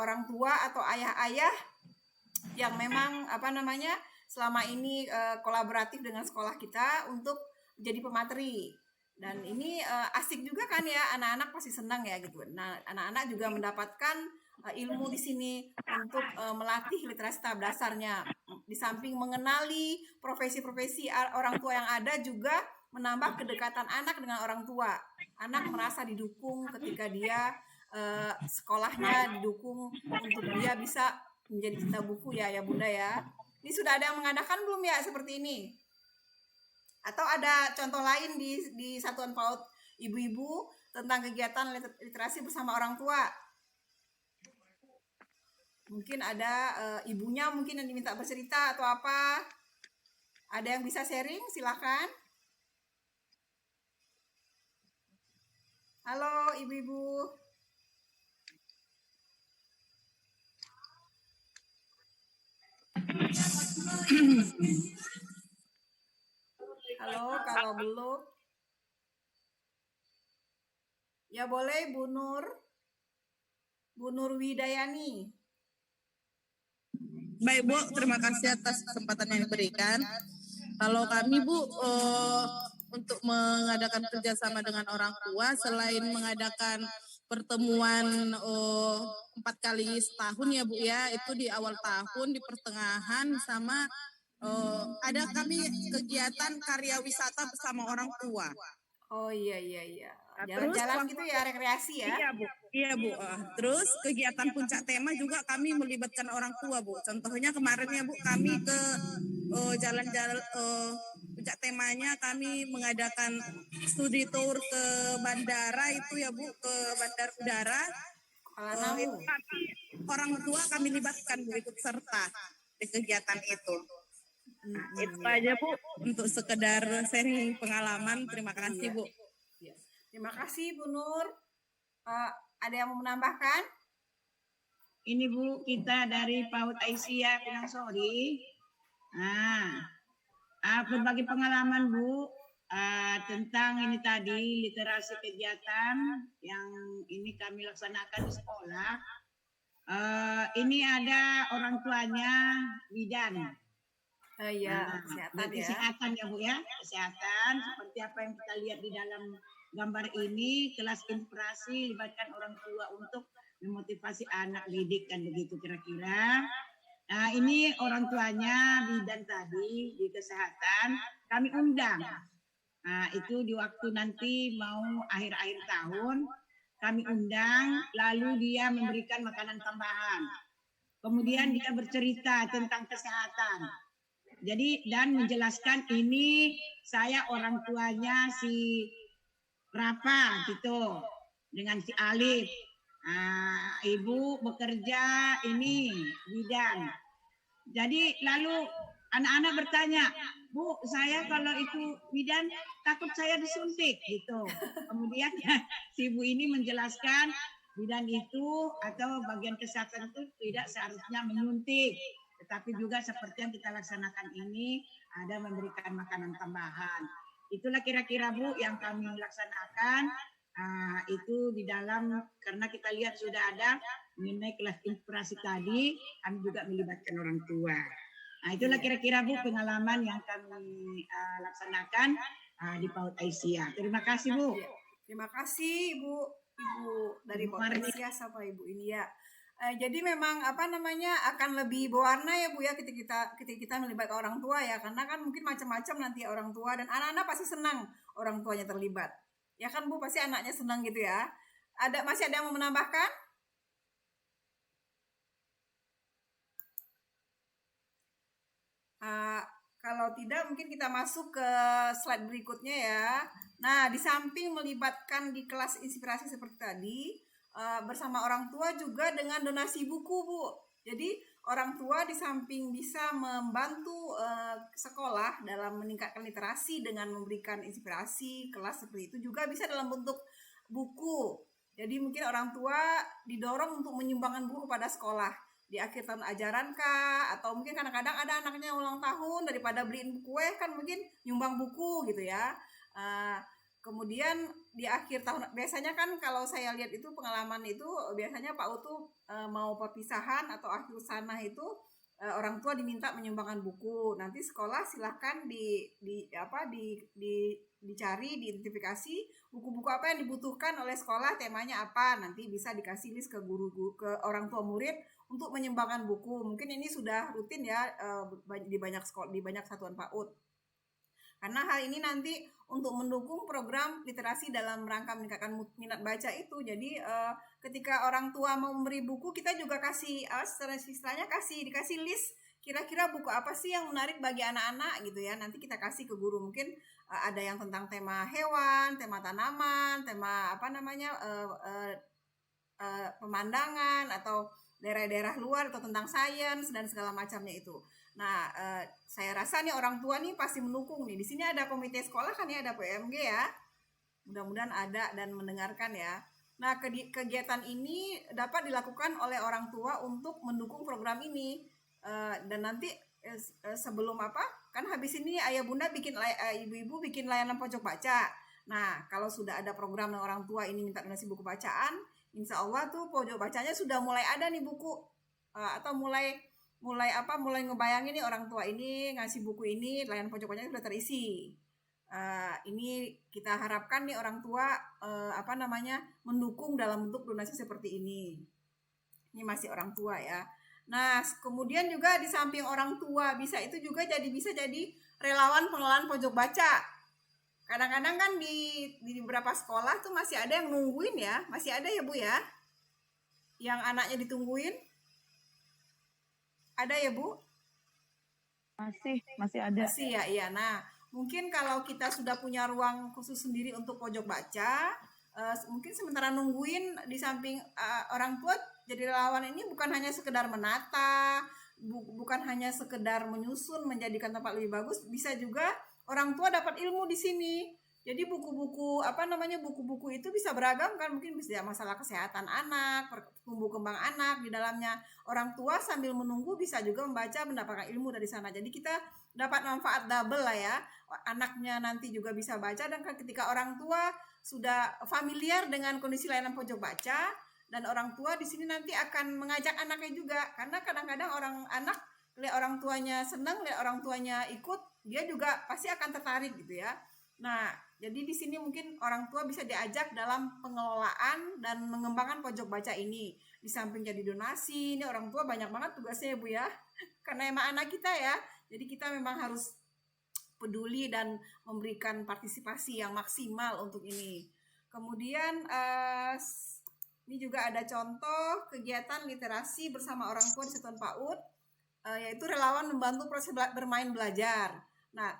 B: orang tua atau ayah-ayah yang memang selama ini kolaboratif dengan sekolah kita untuk jadi pemateri. Dan ini asik juga kan ya, anak-anak pasti senang ya gitu. Nah, anak-anak juga mendapatkan ilmu di sini untuk melatih literasi tahap dasarnya. Di samping mengenali profesi-profesi orang tua yang ada, juga menambah kedekatan anak dengan orang tua. Anak merasa didukung ketika dia sekolahnya didukung untuk dia bisa menjadi cinta buku ya Bunda ya. Ini sudah ada yang mengadakan belum ya seperti ini? Atau ada contoh lain di Satuan PAUD Ibu-ibu tentang kegiatan literasi bersama orang tua? Mungkin ada ibunya mungkin yang diminta bercerita atau apa? Ada yang bisa sharing? Silakan. Halo ibu-ibu. Halo, kalau belum ya boleh Bu Nur Widayani.
G: Baik Bu, terima kasih atas kesempatan yang diberikan. Kalau kami Bu untuk mengadakan kerjasama dengan orang tua, selain mengadakan pertemuan 4 kali setahun ya Bu ya, itu di awal tahun, di pertengahan, sama ada kami kegiatan karya wisata bersama orang tua.
B: Oh iya. Jalan-jalan gitu ya, rekreasi ya?
G: Iya Bu. Terus kegiatan puncak tema juga kami melibatkan orang tua Bu. Contohnya kemarin ya Bu, kami ke jalan-jalan puncak temanya kami mengadakan studi tour ke bandara itu ya Bu, ke bandar udara. Orang tua kami libatkan Bu, ikut serta di kegiatan itu. Itu aja Bu untuk sekedar sharing pengalaman. Terima kasih Bu.
B: Terima kasih Bu Nur. Ada yang mau menambahkan?
H: Ini Bu, kita dari PAUD Aisyah Pinang Sori. Berbagi pengalaman Bu tentang ini tadi literasi kegiatan yang ini kami laksanakan di sekolah. Ini ada orang tuanya bidan. Kesehatan ya Bu ya, kesehatan seperti apa yang kita lihat di dalam gambar ini, kelas inspirasi libatkan orang tua untuk memotivasi anak didik kan begitu kira-kira. Nah ini orang tuanya bidan tadi di kesehatan kami undang. Nah itu di waktu nanti mau akhir-akhir tahun kami undang, lalu dia memberikan makanan tambahan. Kemudian dia bercerita tentang kesehatan. Jadi dan menjelaskan ini saya orang tuanya si Rafa gitu dengan si Alif. Ibu bekerja ini bidan. Jadi lalu anak-anak bertanya, Bu, saya kalau itu bidan takut saya disuntik gitu. Kemudian si ibu ini menjelaskan bidan itu atau bagian kesehatan itu tidak seharusnya menyuntik, tetapi juga seperti yang kita laksanakan ini ada memberikan makanan tambahan. Itulah kira-kira Bu yang kami laksanakan. Itu di dalam karena kita lihat sudah ada mengenai kelas inspirasi tadi, kami juga melibatkan orang tua. Nah itulah kira-kira Bu pengalaman yang kami laksanakan di PAUD Aisyah. Terima kasih Bu.
B: Terima kasih Bu Ibu dari
H: Ibu Marni.
B: Potensias apa Ibu ini ya. Jadi memang apa namanya akan lebih berwarna ya Bu ya ketika kita melibatkan orang tua ya, karena kan mungkin macam-macam nanti orang tua dan anak-anak pasti senang orang tuanya terlibat. Ya kan Bu, pasti anaknya senang gitu ya. Masih ada yang mau menambahkan? Kalau tidak mungkin kita masuk ke slide berikutnya ya. Nah, di samping melibatkan di kelas inspirasi seperti tadi, bersama orang tua juga dengan donasi buku, Bu. Jadi orang tua di samping bisa membantu sekolah dalam meningkatkan literasi dengan memberikan inspirasi kelas seperti itu, juga bisa dalam bentuk buku. Jadi mungkin orang tua didorong untuk menyumbangkan buku kepada sekolah di akhir tahun ajaran kah, atau mungkin kadang-kadang ada anaknya ulang tahun, daripada beliin buku kan mungkin nyumbang buku gitu ya. Kemudian di akhir tahun biasanya kan kalau saya lihat itu pengalaman itu biasanya PAUD tuh mau perpisahan atau akhir sana itu orang tua diminta menyumbangkan buku. Nanti sekolah silahkan dicari, diidentifikasi buku-buku apa yang dibutuhkan oleh sekolah, temanya apa, nanti bisa dikasih list ke guru-guru, ke orang tua murid untuk menyumbangkan buku. Mungkin ini sudah rutin ya di banyak sekolah, di banyak satuan PAUD. Karena hal ini nanti untuk mendukung program literasi dalam rangka meningkatkan minat baca itu. Jadi ketika orang tua mau memberi buku, kita juga kasih istilahnya dikasih list kira-kira buku apa sih yang menarik bagi anak-anak gitu ya. Nanti kita kasih ke guru, mungkin ada yang tentang tema hewan, tema tanaman, tema pemandangan atau daerah-daerah luar atau tentang sains dan segala macamnya itu. Nah, saya rasa nih orang tua nih pasti mendukung nih. Di sini ada komite sekolah kan ya, ada PMG ya. Mudah-mudahan ada dan mendengarkan ya. Nah, kegiatan ini dapat dilakukan oleh orang tua untuk mendukung program ini. Dan nanti sebelum kan habis ini ayah bunda ibu-ibu bikin layanan pojok baca. Nah, kalau sudah ada program yang orang tua ini minta donasi buku bacaan, insya Allah tuh pojok bacanya sudah mulai ada nih buku, atau mulai ngebayangin nih orang tua ini ngasih buku ini, layanan pojok bacanya sudah terisi. Ini kita harapkan nih orang tua mendukung dalam bentuk donasi seperti ini. Ini masih orang tua ya. Nah, kemudian juga di samping orang tua bisa jadi relawan pengelolaan pojok baca. Kadang-kadang kan di beberapa sekolah tuh masih ada yang nungguin ya, masih ada ya Bu ya, yang anaknya ditungguin. Ada ya Bu?
G: Masih ada.
B: Masih ya, iya. Nah, mungkin kalau kita sudah punya ruang khusus sendiri untuk pojok baca, mungkin sementara nungguin di samping orang tua jadi relawan ini bukan hanya sekedar menata, bukan hanya sekedar menyusun menjadikan tempat lebih bagus, bisa juga orang tua dapat ilmu di sini. Jadi buku-buku buku-buku itu bisa beragam kan, mungkin bisa masalah kesehatan anak, tumbuh kembang anak di dalamnya. Orang tua sambil menunggu bisa juga membaca, mendapatkan ilmu dari sana. Jadi kita dapat manfaat double lah ya. Anaknya nanti juga bisa baca, dan ketika orang tua sudah familiar dengan kondisi layanan pojok baca, dan orang tua di sini nanti akan mengajak anaknya juga, karena kadang-kadang anak lihat orang tuanya senang, lihat orang tuanya ikut, dia juga pasti akan tertarik gitu ya. Nah, jadi di sini mungkin orang tua bisa diajak dalam pengelolaan dan mengembangkan pojok baca ini. Di samping jadi donasi, ini orang tua banyak banget tugasnya ya Bu ya. Karena emang anak kita ya, jadi kita memang harus peduli dan memberikan partisipasi yang maksimal untuk ini. Kemudian ini juga ada contoh kegiatan literasi bersama orang tua di satuan PAUD, yaitu relawan membantu proses bermain belajar. Nah,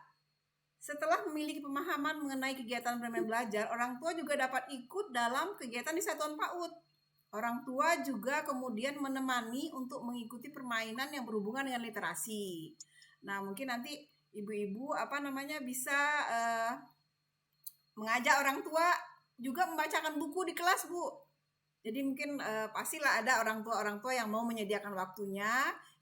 B: setelah memiliki pemahaman mengenai kegiatan bermain belajar, orang tua juga dapat ikut dalam kegiatan di satuan PAUD. Orang tua juga kemudian menemani untuk mengikuti permainan yang berhubungan dengan literasi. Nah, mungkin nanti ibu-ibu bisa mengajak orang tua juga membacakan buku di kelas, Bu. Jadi mungkin pastilah ada orang tua yang mau menyediakan waktunya,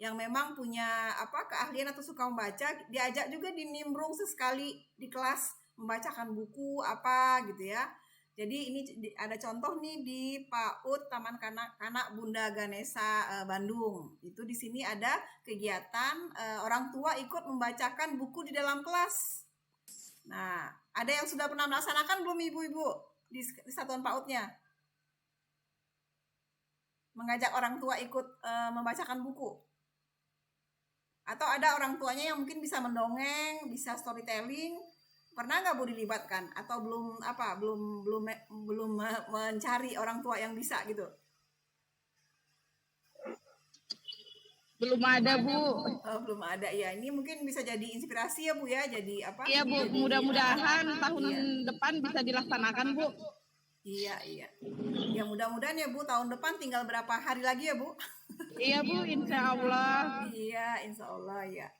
B: yang memang punya keahlian atau suka membaca, diajak juga dinimbrung sesekali di kelas membacakan buku gitu ya. Jadi ini ada contoh nih di PAUD Taman Kanak-Kanak Bunda Ganesha Bandung. Itu di sini ada kegiatan orang tua ikut membacakan buku di dalam kelas. Nah, ada yang sudah pernah melaksanakan belum ibu-ibu di satuan PAUD-nya? mengajak orang tua ikut membacakan buku? Atau ada orang tuanya yang mungkin bisa mendongeng, bisa storytelling, pernah nggak Bu dilibatkan? Atau belum mencari orang tua yang bisa gitu?
G: Belum ada, Bu.
B: Oh, belum ada ya. Ini mungkin bisa jadi inspirasi ya Bu ya. Jadi apa?
G: Iya, Bu. Mudah-mudahan tahun depan bisa dilaksanakan, Bu.
B: Iya. Ya mudah-mudahan ya Bu, tahun depan tinggal berapa hari lagi ya Bu?
G: Iya Bu, insya Allah.
B: Iya, insya Allah ya.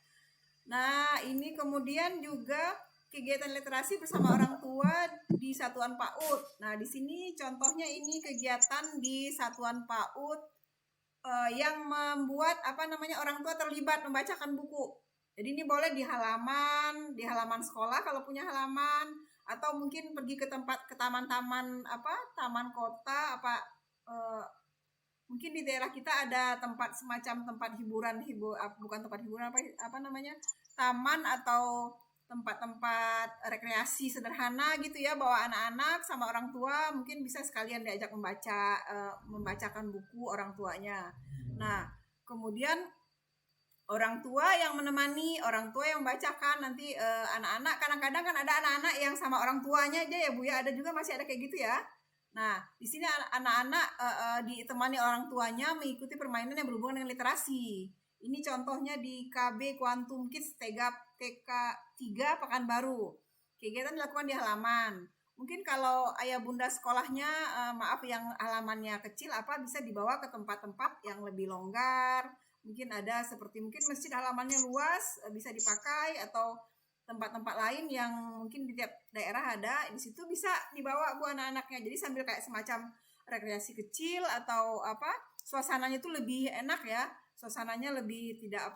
B: Nah, ini kemudian juga kegiatan literasi bersama orang tua di Satuan PAUD. Nah, di sini contohnya ini kegiatan di Satuan PAUD yang membuat orang tua terlibat membacakan buku. Jadi ini boleh di halaman sekolah kalau punya halaman, atau mungkin pergi ke taman-taman taman kota mungkin di daerah kita ada semacam tempat hiburan taman atau tempat-tempat rekreasi sederhana gitu ya, bawa anak-anak sama orang tua, mungkin bisa sekalian diajak membacakan buku orang tuanya. Nah, kemudian orang tua yang menemani, orang tua yang membacakan, nanti anak-anak, kadang-kadang kan ada anak-anak yang sama orang tuanya aja ya Bu ya, ada juga masih ada kayak gitu ya. Nah, di sini anak-anak ditemani orang tuanya mengikuti permainan yang berhubungan dengan literasi. Ini contohnya di KB Quantum Kids TK 3 Pekanbaru. Kegiatan dilakukan di halaman. Mungkin kalau ayah bunda sekolahnya yang halamannya kecil bisa dibawa ke tempat-tempat yang lebih longgar. Mungkin ada seperti masjid halamannya luas bisa dipakai, atau tempat-tempat lain yang mungkin di tiap daerah ada, di situ bisa dibawa Bu anak-anaknya. Jadi sambil kayak semacam rekreasi kecil atau suasananya itu lebih enak ya. Suasananya lebih tidak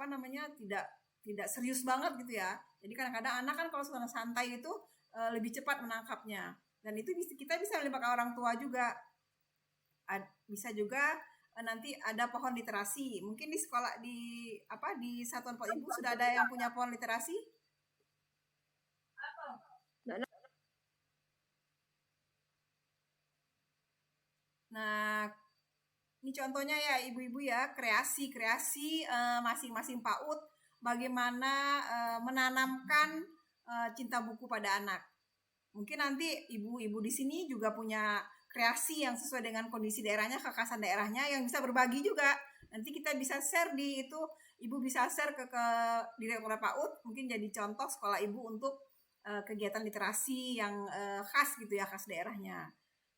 B: tidak serius banget gitu ya. Jadi kadang-kadang anak kan kalau suasana santai itu lebih cepat menangkapnya. Dan itu kita bisa melibatkan orang tua juga. Bisa juga nanti ada pohon literasi. Mungkin di sekolah di Satuan PAUD Ibu sudah ada yang punya pohon literasi? Nah, ini contohnya ya ibu-ibu ya, kreasi masing-masing PAUD bagaimana menanamkan cinta buku pada anak. Mungkin nanti ibu-ibu di sini juga punya kreasi yang sesuai dengan kondisi daerahnya, kekhasan daerahnya yang bisa berbagi juga. Nanti kita bisa share di itu, ibu bisa share ke Direktorat PAUD, mungkin jadi contoh sekolah ibu untuk kegiatan literasi yang khas gitu ya, khas daerahnya.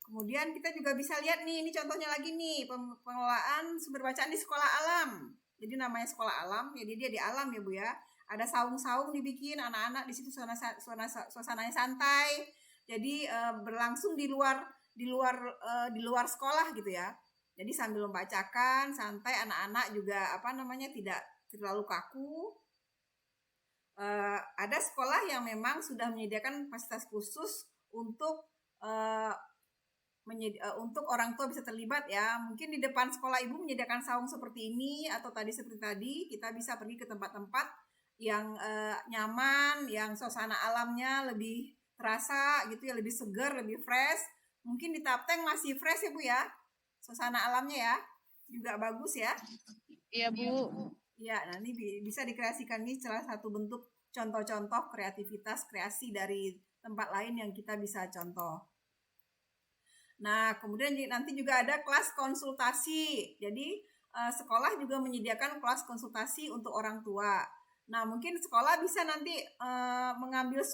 B: Kemudian kita juga bisa lihat nih, ini contohnya lagi nih, pengelolaan sumber bacaan di sekolah alam. Jadi namanya sekolah alam, jadi dia di alam ya Bu ya. Ada saung-saung dibikin, anak-anak di situ suasananya santai. Jadi berlangsung di luar sekolah gitu ya. Jadi sambil membacakan santai, anak-anak juga tidak terlalu kaku. Ada sekolah yang memang sudah menyediakan fasilitas khusus untuk orang tua bisa terlibat ya. Mungkin di depan sekolah ibu menyediakan saung seperti ini, atau seperti tadi kita bisa pergi ke tempat-tempat yang nyaman, yang suasana alamnya lebih terasa gitu ya, lebih segar, lebih fresh. Mungkin di Tapteng masih fresh ya Bu ya, suasana alamnya ya juga bagus ya.
G: Iya Bu.
B: Ya, nah ini bisa dikreasikan, nih salah satu bentuk contoh-contoh kreativitas kreasi dari tempat lain yang kita bisa contoh. Nah, kemudian nanti juga ada kelas konsultasi. Jadi sekolah juga menyediakan kelas konsultasi untuk orang tua. Nah, mungkin sekolah bisa nanti mengambil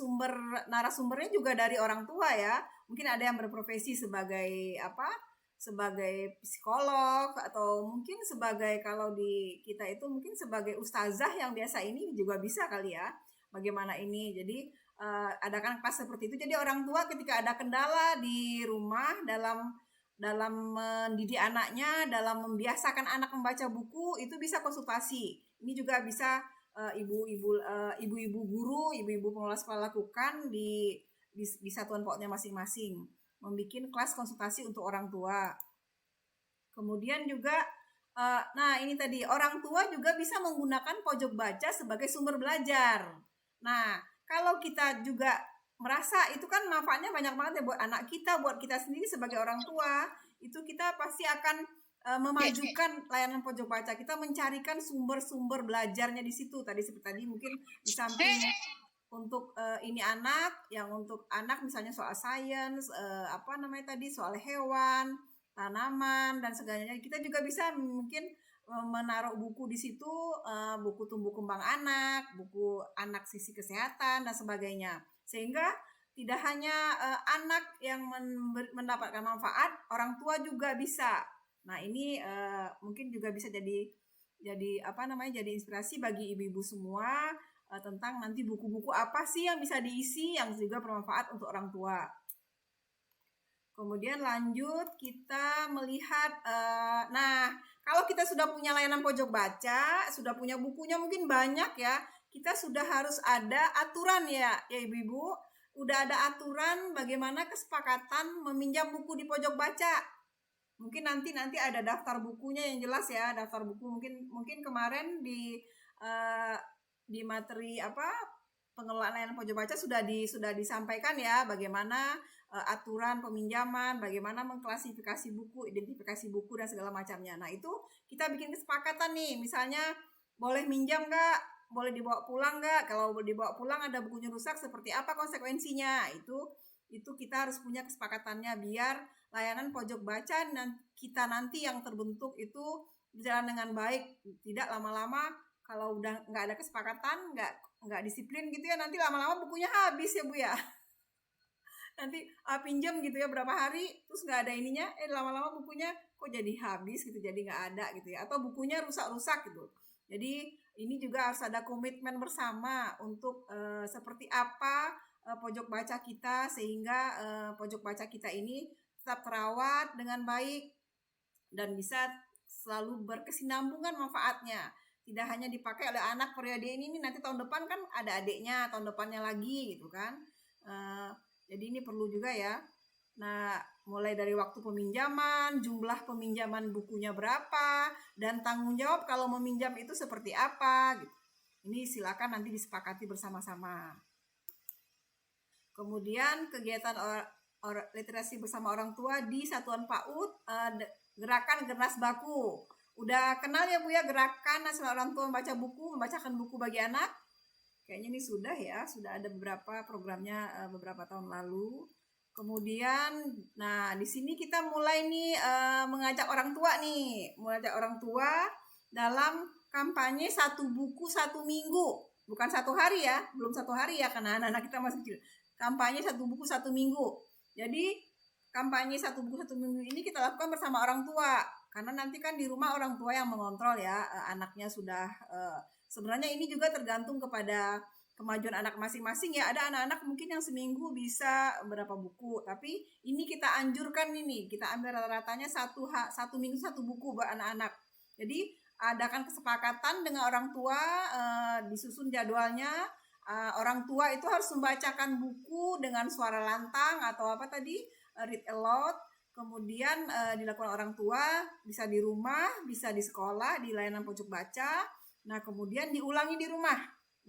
B: narasumbernya juga dari orang tua ya. Mungkin ada yang berprofesi sebagai sebagai psikolog, atau mungkin sebagai, kalau di kita itu mungkin sebagai ustazah yang biasa ini juga bisa kali ya. Bagaimana ini? Jadi adakan kelas seperti itu. Jadi orang tua ketika ada kendala di rumah dalam mendidik anaknya, dalam membiasakan anak membaca buku, itu bisa konsultasi. Ini juga bisa ibu-ibu guru, ibu-ibu pengelola sekolah lakukan di satuan PAUD-nya masing-masing, membuat kelas konsultasi untuk orang tua. Kemudian juga nah ini tadi, orang tua juga bisa menggunakan pojok baca sebagai sumber belajar. Nah, kalau kita juga merasa itu kan manfaatnya banyak banget ya buat anak kita, buat kita sendiri sebagai orang tua, itu kita pasti akan memajukan layanan pojok baca. Kita mencarikan sumber-sumber belajarnya di situ. Tadi seperti tadi mungkin di samping untuk ini anak, yang untuk anak misalnya soal sains, apa namanya tadi, soal hewan, tanaman dan segalanya. Kita juga bisa mungkin menaruh buku di situ, buku tumbuh kembang anak, buku anak sisi kesehatan dan sebagainya. Sehingga tidak hanya anak yang mendapatkan manfaat, orang tua juga bisa. Nah, ini mungkin juga bisa jadi apa namanya, jadi inspirasi bagi ibu-ibu semua tentang nanti buku-buku apa sih yang bisa diisi yang juga bermanfaat untuk orang tua. Kemudian lanjut kita melihat, nah kalau kita sudah punya layanan pojok baca, sudah punya bukunya mungkin banyak ya, kita sudah harus ada aturan ya ibu-ibu, udah ada aturan bagaimana kesepakatan meminjam buku di pojok baca. Mungkin nanti ada daftar bukunya yang jelas ya, daftar buku mungkin kemarin di materi pengelolaan layanan pojok baca sudah disampaikan ya bagaimana aturan peminjaman, bagaimana mengklasifikasi buku, identifikasi buku dan segala macamnya. Nah, itu kita bikin kesepakatan nih, misalnya boleh minjam nggak, boleh dibawa pulang nggak, kalau dibawa pulang ada bukunya rusak seperti apa konsekuensinya, itu kita harus punya kesepakatannya biar layanan pojok baca kita nanti yang terbentuk itu berjalan dengan baik, tidak lama-lama kalau udah nggak ada kesepakatan, nggak disiplin gitu ya, nanti lama-lama bukunya habis ya Bu ya. Nanti pinjam gitu ya berapa hari, terus nggak ada ininya, lama-lama bukunya kok jadi habis gitu, jadi nggak ada gitu ya, atau bukunya rusak-rusak gitu. Jadi ini juga harus ada komitmen bersama untuk seperti apa pojok baca kita, sehingga pojok baca kita ini tetap terawat dengan baik dan bisa selalu berkesinambungan manfaatnya. Tidak hanya dipakai oleh anak periode ini, nanti tahun depan kan ada adiknya, tahun depannya lagi gitu kan. Jadi ini perlu juga ya. Nah, mulai dari waktu peminjaman, jumlah peminjaman bukunya berapa, dan tanggung jawab kalau meminjam itu seperti apa gitu. Ini silakan nanti disepakati bersama-sama. Kemudian kegiatan literasi bersama orang tua di Satuan PAUD, gerakan Gernas Baku. Udah kenal ya Bu ya gerakan nasional orang tua membacakan buku bagi anak? Kayaknya ini sudah ya, sudah ada beberapa programnya beberapa tahun lalu. Kemudian, nah di sini kita mulai nih mengajak orang tua dalam kampanye 1 buku 1 minggu, bukan 1 hari ya, belum 1 hari ya karena anak-anak kita masih kecil. Kampanye 1 buku 1 minggu. Jadi kampanye 1 buku 1 minggu ini kita lakukan bersama orang tua, karena nanti kan di rumah orang tua yang mengontrol ya, anaknya sudah sebenarnya ini juga tergantung kepada kemajuan anak masing-masing ya. Ada anak-anak mungkin yang seminggu bisa berapa buku, tapi ini kita anjurkan, kita ambil rata-ratanya 1 minggu 1 buku buat anak-anak. Jadi adakan kesepakatan dengan orang tua, disusun jadwalnya. Orang tua itu harus membacakan buku dengan suara lantang atau apa tadi, read aloud. Kemudian dilakukan orang tua, bisa di rumah, bisa di sekolah, di layanan pojok baca. Nah, kemudian diulangi di rumah.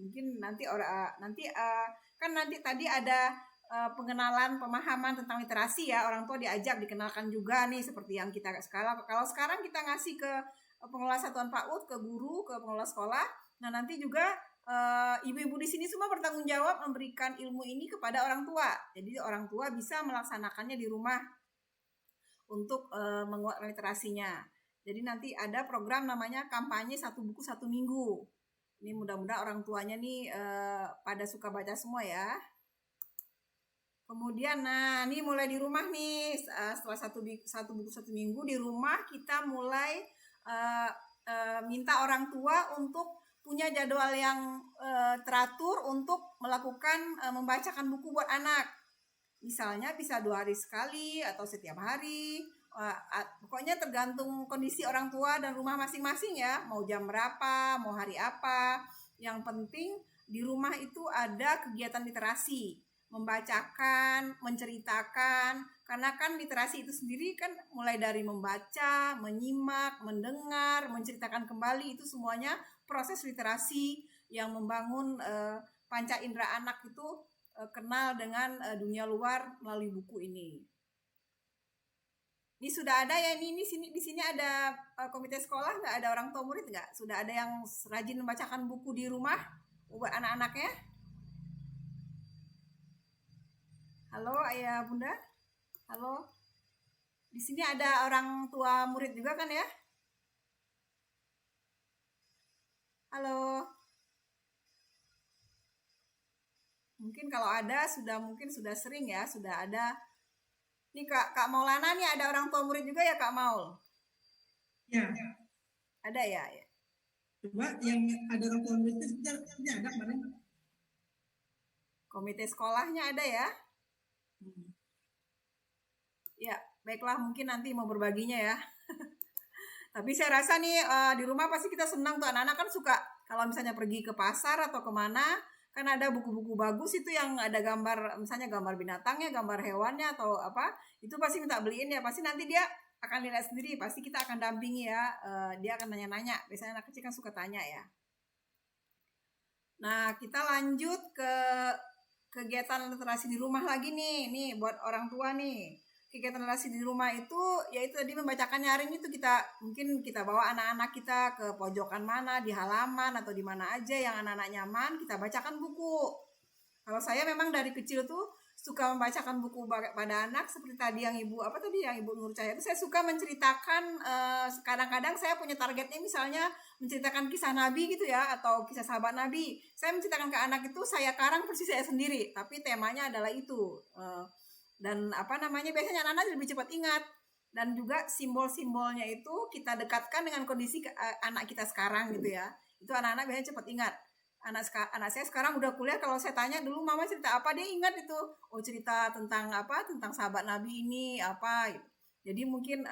B: Mungkin nanti kan nanti tadi ada pengenalan pemahaman tentang literasi ya, orang tua diajak dikenalkan juga nih seperti yang kita sekarang. Kalau sekarang kita ngasih ke pengelola Satuan PAUD, ke guru, ke pengelola sekolah. Nah, nanti juga ibu-ibu di sini semua bertanggung jawab memberikan ilmu ini kepada orang tua. Jadi orang tua bisa melaksanakannya di rumah untuk menguatkan literasinya. Jadi nanti ada program namanya kampanye 1 buku 1 minggu. Ini mudah-mudahan orang tuanya nih pada suka baca semua ya. Kemudian nah ini mulai di rumah nih, setelah 1 buku 1 minggu di rumah kita mulai minta orang tua untuk punya jadwal yang teratur untuk melakukan membacakan buku buat anak. Misalnya bisa 2 hari sekali atau setiap hari. Pokoknya tergantung kondisi orang tua dan rumah masing-masing ya. Mau jam berapa, mau hari apa. Yang penting di rumah itu ada kegiatan literasi. Membacakan, menceritakan. Karena kan literasi itu sendiri kan mulai dari membaca, menyimak, mendengar, menceritakan kembali. Itu semuanya proses literasi yang membangun panca indera anak itu kenal dengan dunia luar melalui buku ini. Ini sudah ada ya, ini sini di sini ada komite sekolah nggak, ada orang tua murid nggak? Sudah ada yang rajin membacakan buku di rumah buat anak-anaknya? Halo ayah bunda, halo. Di sini ada orang tua murid juga kan ya? Halo. Mungkin kalau ada mungkin sudah sering ya, sudah ada. Nih Kak Maulana nih, ada orang tua murid juga ya Kak Maul?
A: Ya.
B: Ada ya?
A: Coba yang ada orang tua murid itu ada kemarin.
B: Komite sekolahnya ada ya? Ya, baiklah, mungkin nanti mau berbaginya ya. Tapi saya rasa nih di rumah pasti kita senang tuh, anak-anak kan suka kalau misalnya pergi ke pasar atau kemana, kan ada buku-buku bagus itu yang ada gambar, misalnya gambar binatangnya, gambar hewannya atau apa, itu pasti minta beliin ya. Pasti nanti dia akan lihat sendiri, pasti kita akan dampingi ya. Dia akan nanya-nanya, biasanya anak kecil kan suka tanya ya. Nah, kita lanjut ke kegiatan literasi di rumah lagi nih buat orang tua nih. Kegiatan literasi di rumah itu yaitu tadi membacakan nyaring itu, mungkin kita bawa anak-anak kita ke pojokan mana, di halaman atau di mana aja yang anak-anak nyaman, kita bacakan buku. Kalau saya memang dari kecil tuh suka membacakan buku pada anak, seperti tadi yang Ibu Nur Cahaya itu, saya suka menceritakan, kadang-kadang saya punya targetnya misalnya menceritakan kisah Nabi gitu ya, atau kisah sahabat Nabi. Saya menceritakan ke anak itu, saya karang persis saya sendiri, tapi temanya adalah itu. Dan biasanya anak-anak lebih cepat ingat, dan juga simbol-simbolnya itu kita dekatkan dengan kondisi anak kita sekarang gitu ya. Itu anak-anak biasanya cepat ingat. Anak saya sekarang udah kuliah, kalau saya tanya dulu mama cerita apa, dia ingat itu. Oh, cerita tentang apa, tentang sahabat Nabi ini apa. Jadi mungkin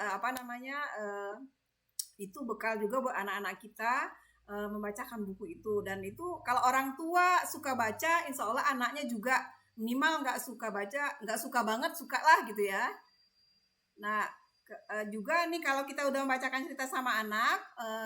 B: itu bekal juga buat anak-anak kita membacakan buku itu. Dan itu kalau orang tua suka baca, insya Allah anaknya juga minimal nggak suka baca, nggak suka banget, suka lah gitu ya. Nah juga nih kalau kita udah membacakan cerita sama anak,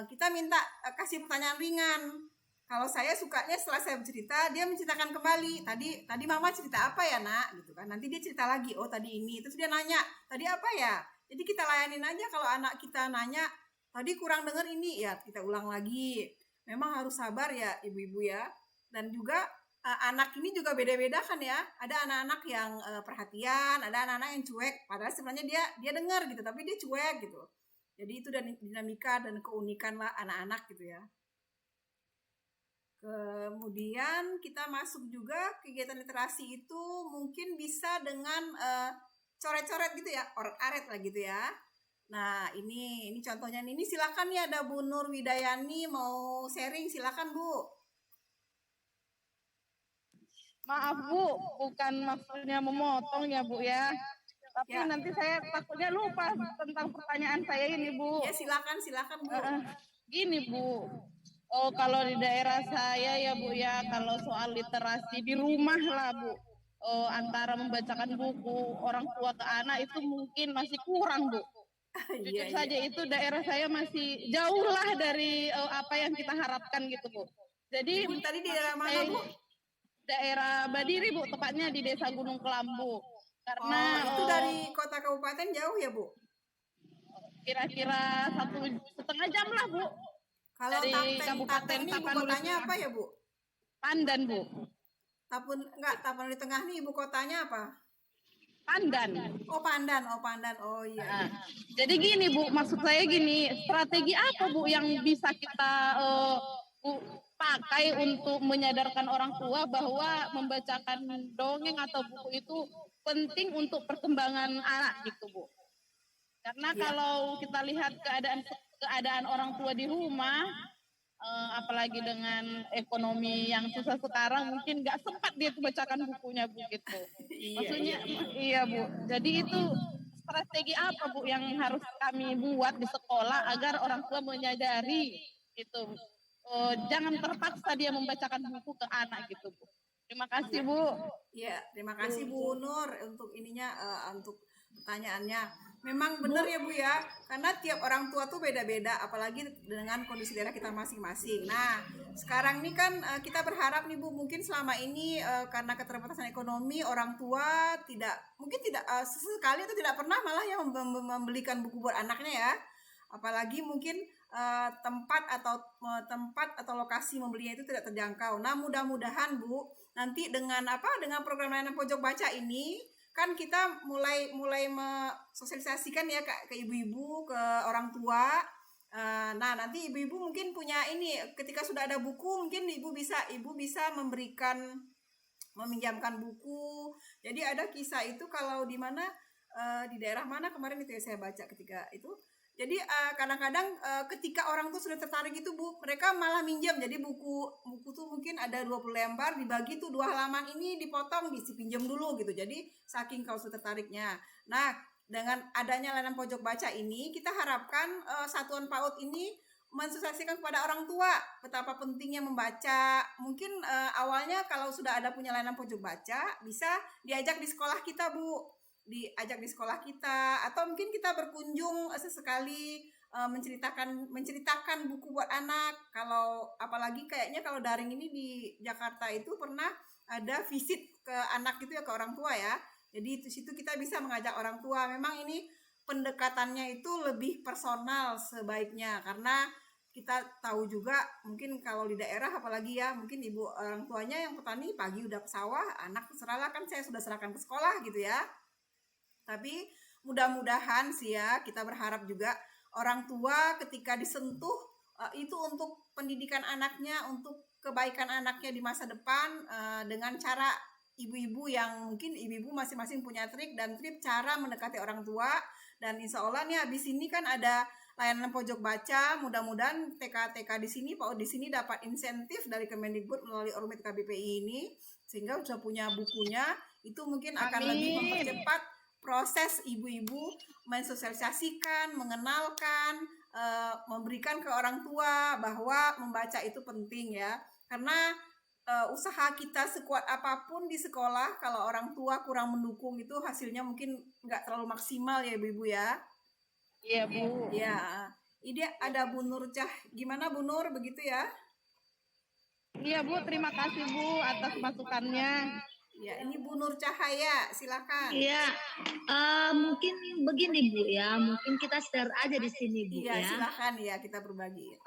B: kita minta kasih pertanyaan ringan. Kalau saya sukanya setelah saya bercerita, dia menceritakan kembali, tadi mama cerita apa ya nak gitu kan. Nanti dia cerita lagi, oh tadi ini, terus dia nanya tadi apa ya. Jadi kita layanin aja. Kalau anak kita nanya tadi kurang dengar ini, ya kita ulang lagi. Memang harus sabar ya ibu-ibu ya. Dan juga anak ini juga beda-beda kan ya. Ada anak-anak yang perhatian, ada anak-anak yang cuek. Padahal sebenarnya dia dengar gitu, tapi dia cuek gitu. Jadi itu dinamika dan keunikan lah anak-anak gitu ya. Kemudian kita masuk juga kegiatan literasi itu mungkin bisa dengan coret-coret gitu ya, oret-aret lah gitu ya. Nah ini contohnya ini silakan ya, ada Bu Nur Widayani mau sharing, silakan Bu.
G: Maaf Bu, bukan maksudnya memotong ya Bu ya. Tapi ya, nanti saya takutnya lupa tentang pertanyaan saya ini Bu.
B: Ya silakan Bu.
G: Gini Bu, kalau di daerah saya ya Bu ya, kalau soal literasi di rumah lah Bu, antara membacakan buku orang tua ke anak itu mungkin masih kurang Bu. Jujur saja itu daerah saya masih jauh lah dari apa yang kita harapkan gitu Bu. Jadi
B: tadi di daerah mana Bu?
G: Daerah Badiri Bu, tepatnya di Desa Gunung Kelambu. Karena
B: itu dari kota kabupaten jauh ya Bu?
G: Kira-kira 1,5 jam lah Bu.
B: Kalau dari Kabupaten ibu kotanya apa ya Bu?
G: Pandan Bu.
B: Tapanuli Tengah nih ibu kotanya apa?
G: Pandan.
B: Oh Pandan. Oh iya.
G: Jadi gini Bu, maksud saya gini, strategi apa Bu yang bisa kita pakai untuk menyadarkan orang tua bahwa membacakan dongeng atau buku itu penting untuk perkembangan anak gitu Bu. Karena kalau kita lihat keadaan orang tua di rumah, apalagi dengan ekonomi yang susah sekarang, mungkin nggak sempat dia bacakan bukunya Bu gitu. Maksudnya iya Bu. Jadi itu strategi apa Bu yang harus kami buat di sekolah agar orang tua menyadari itu. Jangan terpaksa dia membacakan buku ke anak gitu Bu. Terima kasih Bu.
B: Iya, terima kasih Bu Nur untuk ininya, untuk pertanyaannya. Memang benar ya Bu ya, karena tiap orang tua tuh beda-beda, apalagi dengan kondisi daerah kita masing-masing. Nah, sekarang ini kan kita berharap nih Bu, mungkin selama ini karena keterbatasan ekonomi orang tua mungkin tidak sesekali atau tidak pernah malah yang membelikan buku buat anaknya ya. Apalagi mungkin tempat atau lokasi membelinya itu tidak terjangkau. Nah, mudah-mudahan Bu, nanti dengan program layanan pojok baca ini kan kita mulai sosialisasikan ya ke ibu-ibu, ke orang tua. Nah, nanti ibu-ibu mungkin punya ini, ketika sudah ada buku mungkin ibu bisa meminjamkan buku. Jadi ada kisah itu kalau di mana di daerah mana kemarin itu ya saya baca ketika itu. Jadi kadang-kadang ketika orang tuh sudah tertarik itu Bu, mereka malah minjam. Jadi buku tuh mungkin ada 20 lembar, dibagi tuh 2 halaman ini dipotong, pinjam dulu gitu. Jadi saking kalau sudah tertariknya. Nah, dengan adanya layanan pojok baca ini, kita harapkan Satuan PAUD ini mensosialisasikan kepada orang tua betapa pentingnya membaca. Mungkin awalnya kalau sudah ada punya layanan pojok baca, bisa diajak di sekolah kita Bu. Diajak di sekolah kita, atau mungkin kita berkunjung sesekali menceritakan buku buat anak. Kalau apalagi kayaknya kalau daring ini di Jakarta itu pernah ada visit ke anak itu ya, ke orang tua ya. Jadi di situ kita bisa mengajak orang tua. Memang ini pendekatannya itu lebih personal sebaiknya, karena kita tahu juga mungkin kalau di daerah apalagi ya, mungkin ibu orang tuanya yang petani pagi udah ke sawah, anak terserahlah, kan saya sudah serahkan ke sekolah gitu ya. Tapi mudah-mudahan sih ya, kita berharap juga orang tua ketika disentuh itu untuk pendidikan anaknya, untuk kebaikan anaknya di masa depan, dengan cara ibu-ibu yang mungkin ibu-ibu masing-masing punya trik cara mendekati orang tua. Dan insya Allah nih habis ini kan ada layanan pojok baca, mudah-mudahan TK di sini, PAUD di sini dapat insentif dari Kemendikbud melalui Ormit KBPI ini, sehingga sudah punya bukunya, itu mungkin akan lebih mempercepat proses ibu-ibu mensosialisasikan, mengenalkan, memberikan ke orang tua bahwa membaca itu penting ya. Karena usaha kita sekuat apapun di sekolah, kalau orang tua kurang mendukung itu hasilnya mungkin nggak terlalu maksimal ya ibu-ibu ya.
G: Iya Bu.
B: Ya, ini ada Bu Nur gimana Bu Nur, begitu ya?
G: Iya Bu, terima kasih Bu atas masukannya.
B: Ya, ini Bu Nur Cahaya, silakan.
C: Iya, mungkin begini Bu ya, mungkin kita share aja di sini Bu
B: ya.
C: Iya,
B: silakan ya, kita berbagi.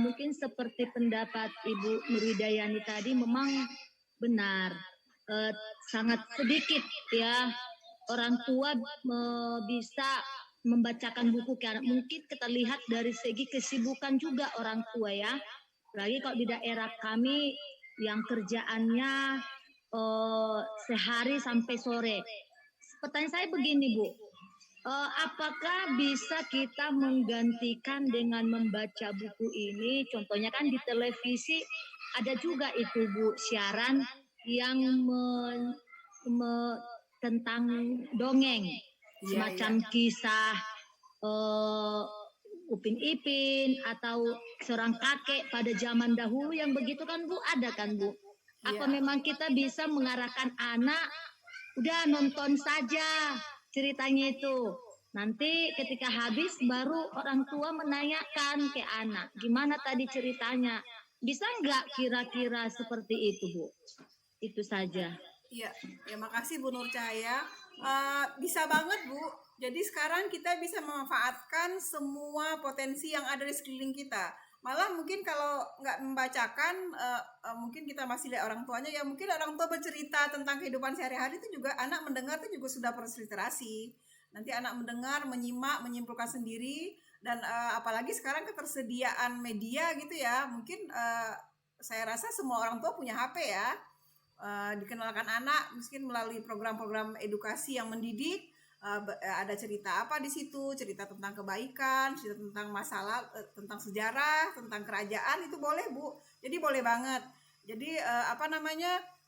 C: Mungkin seperti pendapat Ibu Nurhidayani tadi memang benar, sangat sedikit ya orang tua bisa membacakan buku, karena mungkin kita lihat dari segi kesibukan juga orang tua ya. Lagi kalau di daerah kami yang kerjaannya sehari sampai sore. Pertanyaan saya begini Bu, apakah bisa kita menggantikan dengan membaca buku ini? Contohnya kan di televisi ada juga itu Bu, siaran yang tentang dongeng, semacam kisah Upin Ipin atau seorang kakek pada zaman dahulu yang begitu kan Bu, ada kan Bu? Apa memang kita bisa mengarahkan anak, udah nonton saja ceritanya itu. Nanti ketika habis baru orang tua menanyakan ke anak, gimana tadi ceritanya. Bisa nggak kira-kira seperti itu Bu? Itu saja.
B: Iya, ya makasih Bu Nur Cahaya. Bisa banget Bu. Jadi sekarang kita bisa memanfaatkan semua potensi yang ada di sekeliling kita. Malah mungkin kalau nggak membacakan, mungkin kita masih lihat orang tuanya, ya mungkin orang tua bercerita tentang kehidupan sehari-hari itu juga anak mendengar itu juga sudah proses literasi. Nanti anak mendengar, menyimak, menyimpulkan sendiri, dan apalagi sekarang ketersediaan media gitu ya, mungkin saya rasa semua orang tua punya HP ya, dikenalkan anak mungkin melalui program-program edukasi yang mendidik. Ada cerita apa di situ, cerita tentang kebaikan, cerita tentang masalah, tentang sejarah, tentang kerajaan, itu boleh Bu. Jadi boleh banget. Jadi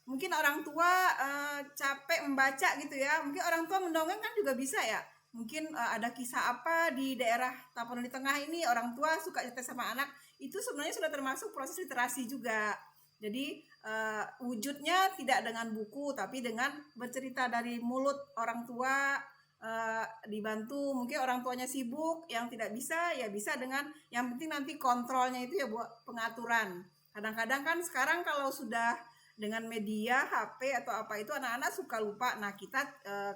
B: mungkin orang tua capek membaca gitu ya, mungkin orang tua mendongeng kan juga bisa ya. Mungkin ada kisah apa di daerah Tapanuli Tengah ini, orang tua suka cerita sama anak, itu sebenarnya sudah termasuk proses literasi juga. Jadi wujudnya tidak dengan buku, tapi dengan bercerita dari mulut orang tua, dibantu, mungkin orang tuanya sibuk, yang tidak bisa ya bisa dengan, yang penting nanti kontrolnya itu ya buat pengaturan. Kadang-kadang kan sekarang kalau sudah dengan media HP atau apa itu anak-anak suka lupa. Nah kita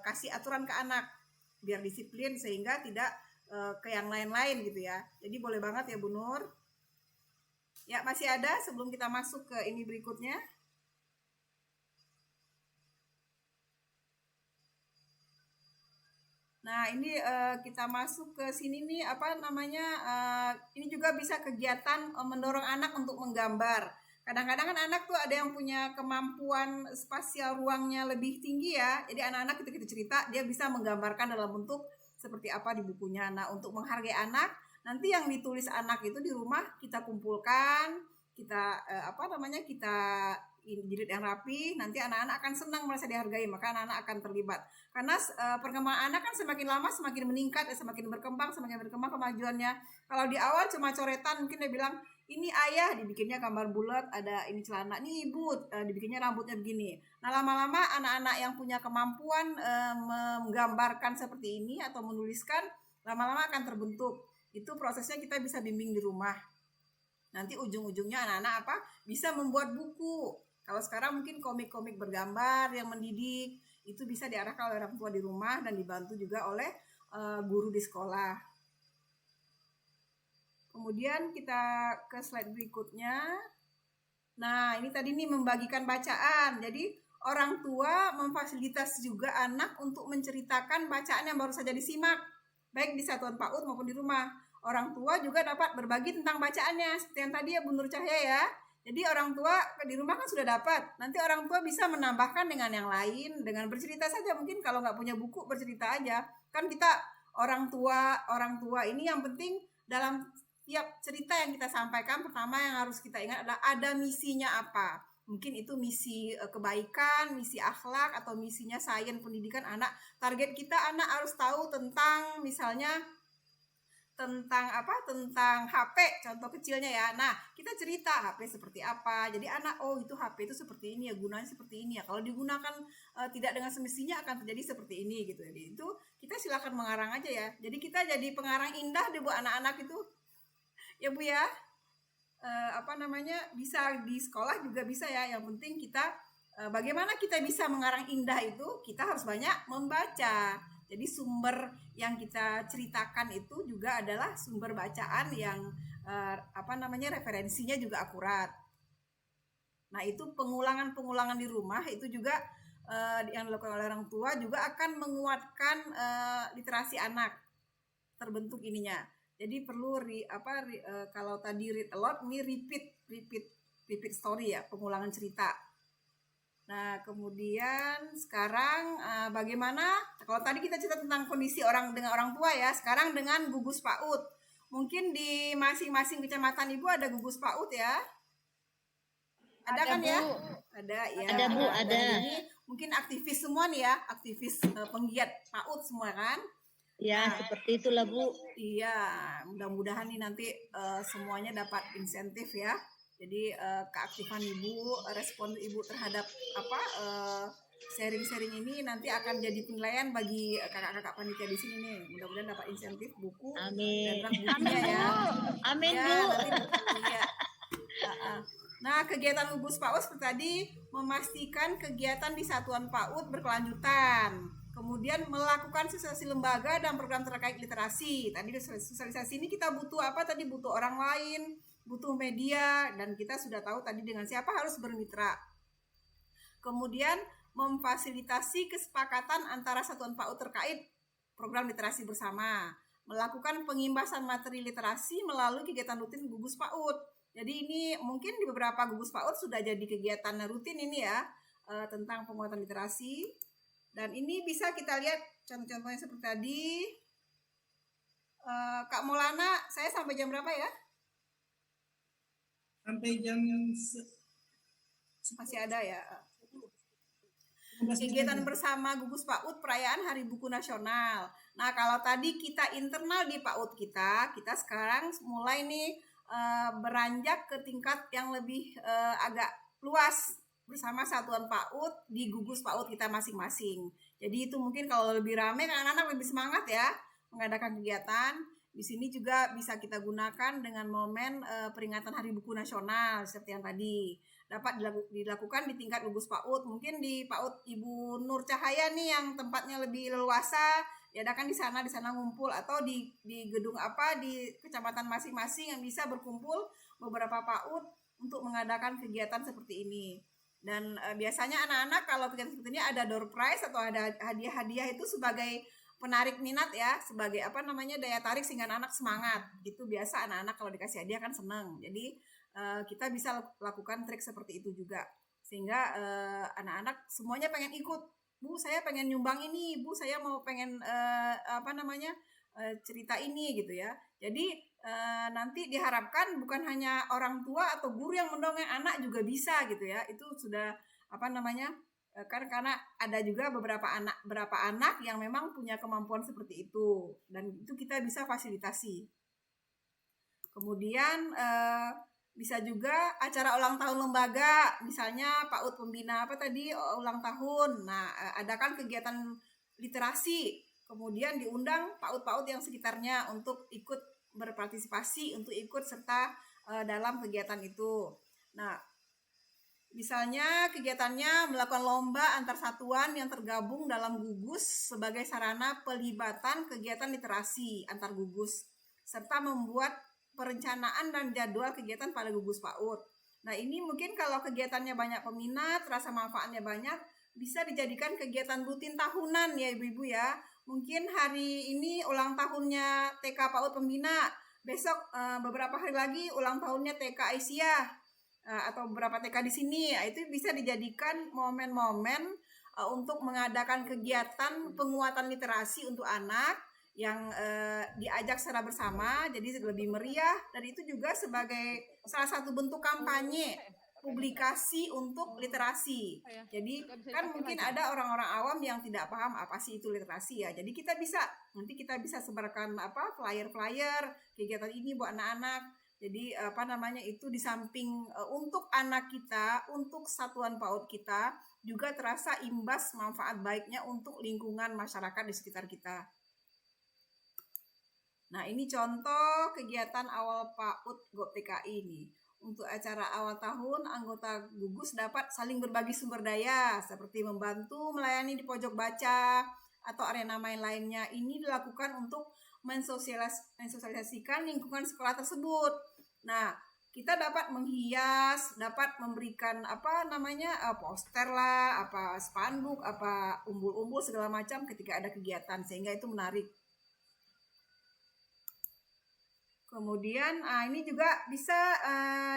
B: kasih aturan ke anak biar disiplin sehingga tidak ke yang lain-lain gitu ya. Jadi boleh banget ya Bu Nur. Ya masih ada sebelum kita masuk ke ini berikutnya. Nah ini kita masuk ke sini nih, apa namanya, ini juga bisa kegiatan mendorong anak untuk menggambar. Kadang-kadang kan anak tuh ada yang punya kemampuan spasial ruangnya lebih tinggi ya. Jadi anak-anak kita cerita dia bisa menggambarkan dalam bentuk seperti apa di bukunya. Nah untuk menghargai anak, nanti yang ditulis anak itu di rumah kita kumpulkan, kita kita jilid yang rapi, nanti anak-anak akan senang merasa dihargai, maka anak-anak akan terlibat. Karena perkembangan anak kan semakin lama semakin meningkat, semakin berkembang kemajuannya. Kalau di awal cuma coretan, mungkin dia bilang ini ayah, dibikinnya gambar bulat, ada ini celana, ini ibu, dibikinnya rambutnya begini. Nah lama-lama anak-anak yang punya kemampuan menggambarkan seperti ini atau menuliskan, lama-lama akan terbentuk. Itu prosesnya kita bisa bimbing di rumah. Nanti ujung-ujungnya anak-anak bisa membuat buku. Kalau sekarang mungkin komik-komik bergambar yang mendidik, itu bisa diarahkan oleh orang tua di rumah dan dibantu juga oleh guru di sekolah. Kemudian kita ke slide berikutnya. Nah ini tadi nih membagikan bacaan. Jadi orang tua memfasilitasi juga anak untuk menceritakan bacaan yang baru saja disimak, baik di satuan PAUD maupun di rumah. Orang tua juga dapat berbagi tentang bacaannya, seperti yang tadi ya Bu Nur Cahya ya. Jadi orang tua di rumah kan sudah dapat, nanti orang tua bisa menambahkan dengan yang lain, dengan bercerita saja. Mungkin kalau nggak punya buku bercerita aja. Kan kita orang tua ini yang penting dalam tiap cerita yang kita sampaikan, pertama yang harus kita ingat adalah ada misinya apa. Mungkin itu misi kebaikan, misi akhlak, atau misinya sains pendidikan anak. Target kita anak harus tahu tentang misalnya tentang HP, contoh kecilnya ya. Nah kita cerita HP seperti apa, jadi anak itu HP itu seperti ini ya, gunanya seperti ini ya, kalau digunakan tidak dengan semestinya akan terjadi seperti ini gitu. Jadi itu kita silakan mengarang aja ya, jadi kita jadi pengarang indah deh buat anak-anak itu ya Bu ya. Bisa di sekolah juga bisa ya, yang penting kita bagaimana kita bisa mengarang indah itu, kita harus banyak membaca. Jadi sumber yang kita ceritakan itu juga adalah sumber bacaan yang referensinya juga akurat. Nah itu pengulangan di rumah itu juga yang dilakukan oleh orang tua juga akan menguatkan literasi anak, terbentuk ininya. Jadi perlu kalau tadi read a lot, ini repeat story ya, pengulangan cerita. Nah kemudian sekarang bagaimana kalau tadi kita cerita tentang kondisi dengan orang tua ya, sekarang dengan gugus PAUD. Mungkin di masing-masing kecamatan Ibu ada gugus PAUD ya? Ada kan Bu. Ya? Ada ya.
C: Ada Bu, ada.
B: Ini mungkin aktivis semua nih ya, aktivis penggiat PAUD semua kan?
C: Ya seperti itulah Bu.
B: Iya, mudah-mudahan nih nanti semuanya dapat insentif ya. Jadi keaktifan Ibu, respon Ibu terhadap sharing-sharing ini nanti akan jadi penilaian bagi kakak-kakak panitia di sini nih. Mudah-mudahan dapat insentif buku.
C: Amin.
B: Dan bukunya ya.
C: Amin
B: ya,
C: Bu.
B: Nanti bukunya. Nah kegiatan gugus PAUD seperti tadi memastikan kegiatan di satuan PAUD berkelanjutan. Kemudian melakukan sosialisasi lembaga dan program terkait literasi. Tadi sosialisasi ini kita butuh apa tadi? Butuh orang lain, butuh media, dan kita sudah tahu tadi dengan siapa harus bermitra. Kemudian memfasilitasi kesepakatan antara satuan PAUD terkait program literasi bersama. Melakukan pengimbasan materi literasi melalui kegiatan rutin gugus PAUD. Jadi ini mungkin di beberapa gugus PAUD sudah jadi kegiatan rutin ini ya, tentang penguatan literasi. Dan ini bisa kita lihat contoh-contohnya seperti tadi. Kak Maulana, saya sampai jam berapa ya?
A: Sampai jam
B: masih ada ya. Kegiatan bersama gugus PAUD perayaan Hari Buku Nasional. Nah kalau tadi kita internal di PAUD kita sekarang mulai nih beranjak ke tingkat yang lebih agak luas bersama satuan PAUD di gugus PAUD kita masing-masing. Jadi itu mungkin kalau lebih ramai kan anak-anak lebih semangat ya mengadakan kegiatan. Di sini juga bisa kita gunakan dengan momen peringatan Hari Buku Nasional seperti yang tadi. Dapat dilakukan di tingkat gugus PAUD. Mungkin di PAUD Ibu Nur Cahaya nih yang tempatnya lebih leluasa, diadakan di sana ngumpul, atau di gedung apa di kecamatan masing-masing yang bisa berkumpul beberapa PAUD untuk mengadakan kegiatan seperti ini. Dan biasanya anak-anak kalau kegiatan seperti ini ada door prize atau ada hadiah-hadiah itu sebagai penarik minat ya, sebagai apa namanya daya tarik sehingga anak-anak semangat. Itu biasa anak-anak kalau dikasih hadiah kan seneng. Jadi kita bisa lakukan trik seperti itu juga sehingga anak-anak semuanya pengen ikut. Bu, saya pengen nyumbang ini. Bu, saya mau pengen cerita ini gitu ya. Jadi nanti diharapkan bukan hanya orang tua atau guru yang mendongeng, anak juga bisa gitu ya. Itu sudah karena ada juga beberapa anak yang memang punya kemampuan seperti itu, dan itu kita bisa fasilitasi. Kemudian bisa juga acara ulang tahun lembaga, misalnya PAUD pembina ulang tahun. Nah, adakan kegiatan literasi, kemudian diundang PAUD-PAUD yang sekitarnya untuk ikut berpartisipasi, untuk ikut serta dalam kegiatan itu. Nah, misalnya kegiatannya melakukan lomba antar satuan yang tergabung dalam gugus sebagai sarana pelibatan kegiatan literasi antar gugus, serta membuat perencanaan dan jadwal kegiatan pada gugus PAUD. Nah, ini mungkin kalau kegiatannya banyak peminat, rasa manfaatnya banyak, bisa dijadikan kegiatan rutin tahunan ya ibu-ibu ya. Mungkin hari ini ulang tahunnya TK PAUD Pembina, besok beberapa hari lagi ulang tahunnya TK Aisyah, atau beberapa TK di sini. Itu bisa dijadikan momen-momen untuk mengadakan kegiatan penguatan literasi untuk anak yang diajak secara bersama, jadi lebih meriah. Dan itu juga sebagai salah satu bentuk kampanye publikasi untuk literasi. Jadi kan mungkin ada orang-orang awam yang tidak paham apa sih itu literasi ya. Jadi nanti kita bisa sebarkan flyer-flyer kegiatan ini buat anak-anak. Jadi itu di samping untuk anak kita, untuk satuan PAUD kita, juga terasa imbas manfaat baiknya untuk lingkungan masyarakat di sekitar kita. Nah, ini contoh kegiatan awal PAUD GOPTKI ini. Untuk acara awal tahun, anggota gugus dapat saling berbagi sumber daya, seperti membantu melayani di pojok baca atau arena main lainnya. Ini dilakukan untuk mensosialisasikan lingkungan sekolah tersebut. Nah, kita dapat menghias, dapat memberikan poster lah, spanduk, umbul-umbul segala macam ketika ada kegiatan, sehingga itu menarik. Kemudian ini juga bisa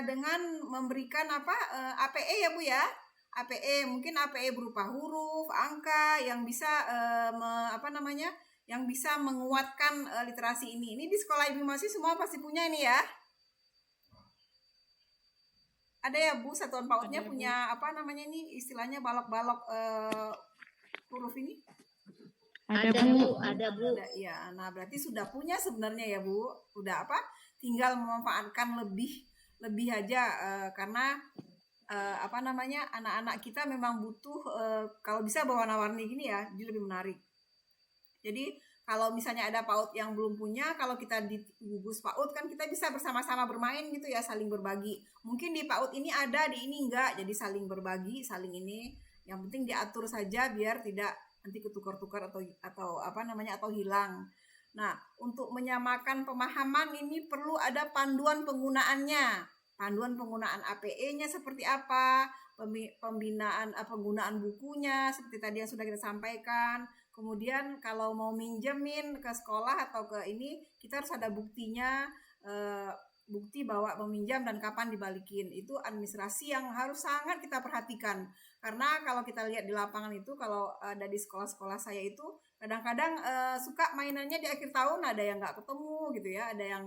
B: dengan memberikan APE ya Bu ya. APE mungkin APE berupa huruf, angka yang bisa yang bisa menguatkan literasi ini. Ini di sekolah Ibu Masih semua pasti punya ini ya. Ada ya Bu, satuan PAUD-nya punya ini istilahnya balok-balok huruf ini?
C: Ada Bu.
B: Ya, nah berarti sudah punya sebenarnya ya Bu. Udah tinggal memanfaatkan lebih aja karena anak-anak kita memang butuh kalau bisa berwarna-warni gini ya, jadi lebih menarik. Jadi kalau misalnya ada PAUD yang belum punya, kalau kita di gugus PAUD kan kita bisa bersama-sama bermain gitu ya, saling berbagi. Mungkin di PAUD ini ada, di ini enggak, jadi saling berbagi, saling ini. Yang penting diatur saja biar tidak nanti ketukar-tukar atau hilang. Nah, untuk menyamakan pemahaman ini perlu ada panduan penggunaannya. Panduan penggunaan APE-nya seperti apa, penggunaan bukunya seperti tadi yang sudah kita sampaikan. Kemudian kalau mau minjemin ke sekolah atau ke ini, kita harus ada buktinya, bukti bahwa meminjam dan kapan dibalikin. Itu administrasi yang harus sangat kita perhatikan. Karena kalau kita lihat di lapangan itu, kalau ada di sekolah-sekolah saya itu, kadang-kadang suka mainannya di akhir tahun, ada yang nggak ketemu gitu ya, ada yang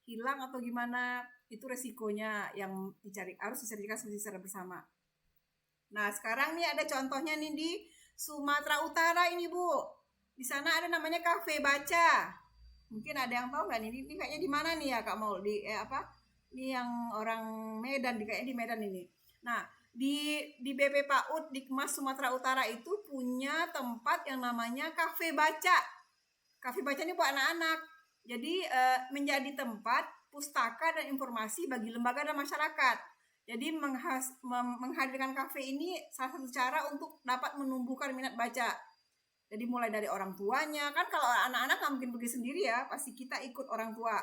B: hilang atau gimana. Itu resikonya yang harus dicarikan secara bersama. Nah, sekarang nih ada contohnya nih di Sumatera Utara ini Bu. Di sana ada namanya kafe baca. Mungkin ada yang tahu nggak nih? Ini kayaknya di mana nih ya Kak Maul? Ini yang orang Medan, kayaknya di Medan ini. Nah, di BP PAUD di Kemas Sumatera Utara itu punya tempat yang namanya kafe baca. Kafe baca ini buat anak-anak. Jadi menjadi tempat pustaka dan informasi bagi lembaga dan masyarakat. Jadi menghadirkan kafe ini salah satu cara untuk dapat menumbuhkan minat baca. Jadi mulai dari orang tuanya, kan kalau anak-anak nggak mungkin pergi sendiri ya, pasti kita ikut orang tua.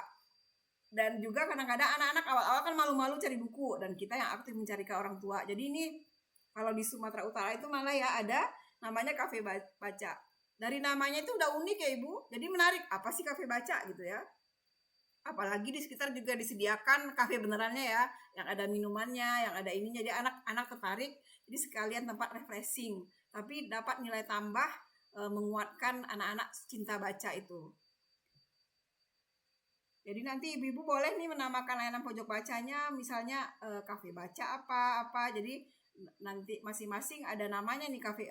B: Dan juga kadang-kadang anak-anak awal-awal kan malu-malu cari buku, dan kita yang aktif mencari ke orang tua. Jadi ini kalau di Sumatera Utara itu malah ya ada namanya kafe baca. Dari namanya itu udah unik ya Ibu, jadi menarik. Apa sih kafe baca gitu ya? Apalagi di sekitar juga disediakan kafe benerannya ya, yang ada minumannya, yang ada ininya. Jadi anak-anak tertarik, jadi sekalian tempat refreshing. Tapi dapat nilai tambah menguatkan anak-anak cinta baca itu. Jadi nanti ibu-ibu boleh nih menamakan layanan pojok bacanya, misalnya kafe baca apa. Jadi nanti masing-masing ada namanya nih kafe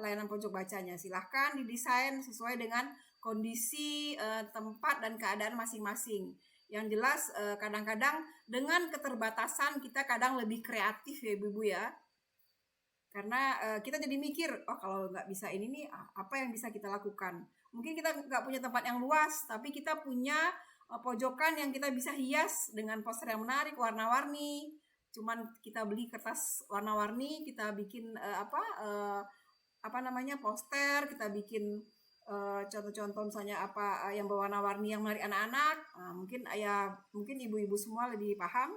B: layanan pojok bacanya. Silahkan didesain sesuai dengan kondisi tempat dan keadaan masing-masing. Yang jelas kadang-kadang dengan keterbatasan kita kadang lebih kreatif ya ibu-ibu ya. Karena kita jadi mikir, oh kalau nggak bisa ini nih, apa yang bisa kita lakukan? Mungkin kita nggak punya tempat yang luas, tapi kita punya pojokan yang kita bisa hias dengan poster yang menarik, warna-warni. Cuman kita beli kertas warna-warni, kita bikin poster, kita bikin contoh-contoh misalnya apa yang berwarna-warni yang menarik anak-anak. Mungkin ibu-ibu semua lebih paham.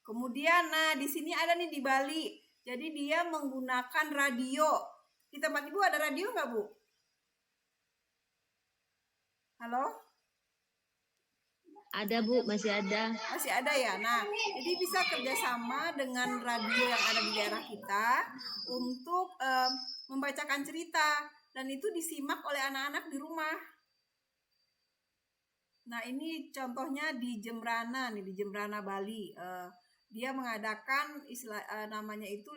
B: Kemudian, di sini ada nih di Bali. Jadi dia menggunakan radio. Di tempat ibu ada radio nggak Bu? Halo?
C: Ada Bu, masih ada.
B: Masih ada ya. Nah, jadi bisa kerjasama dengan radio yang ada di daerah kita untuk membacakan cerita. Dan itu disimak oleh anak-anak di rumah. Nah, ini contohnya di Jembrana nih, di Jembrana Bali. Dia mengadakan namanya itu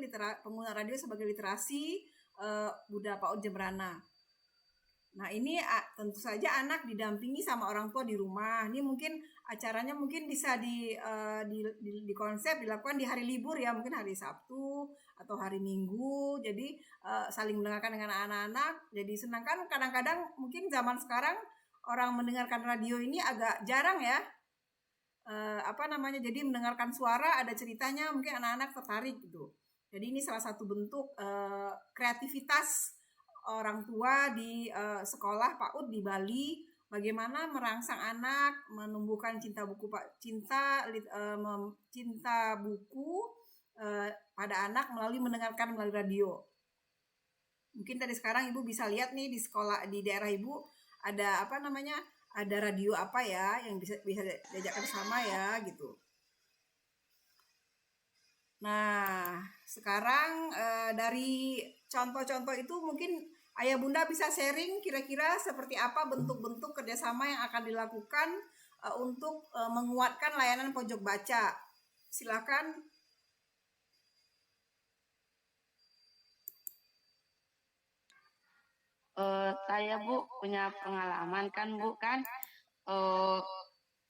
B: pengguna radio sebagai literasi Buddha PAUD Jembrana. Nah ini tentu saja anak didampingi sama orang tua di rumah. Ini mungkin acaranya mungkin bisa di konsep dilakukan di hari libur ya, mungkin hari Sabtu atau hari Minggu. Jadi saling mendengarkan dengan anak-anak. Jadi senang kan kadang-kadang mungkin zaman sekarang orang mendengarkan radio ini agak jarang ya. Jadi mendengarkan suara ada ceritanya mungkin anak-anak tertarik gitu. Jadi ini salah satu bentuk kreativitas orang tua di sekolah PAUD di Bali, bagaimana merangsang anak menumbuhkan cinta buku pada anak mendengarkan melalui radio. Mungkin dari sekarang ibu bisa lihat nih di sekolah di daerah ibu ada ada radio apa ya yang bisa diajak bersama ya gitu. Nah, sekarang dari contoh-contoh itu mungkin ayah bunda bisa sharing kira-kira seperti apa bentuk-bentuk kerjasama yang akan dilakukan untuk menguatkan layanan pojok baca. Silakan.
I: Saya Bu punya pengalaman kan Bu kan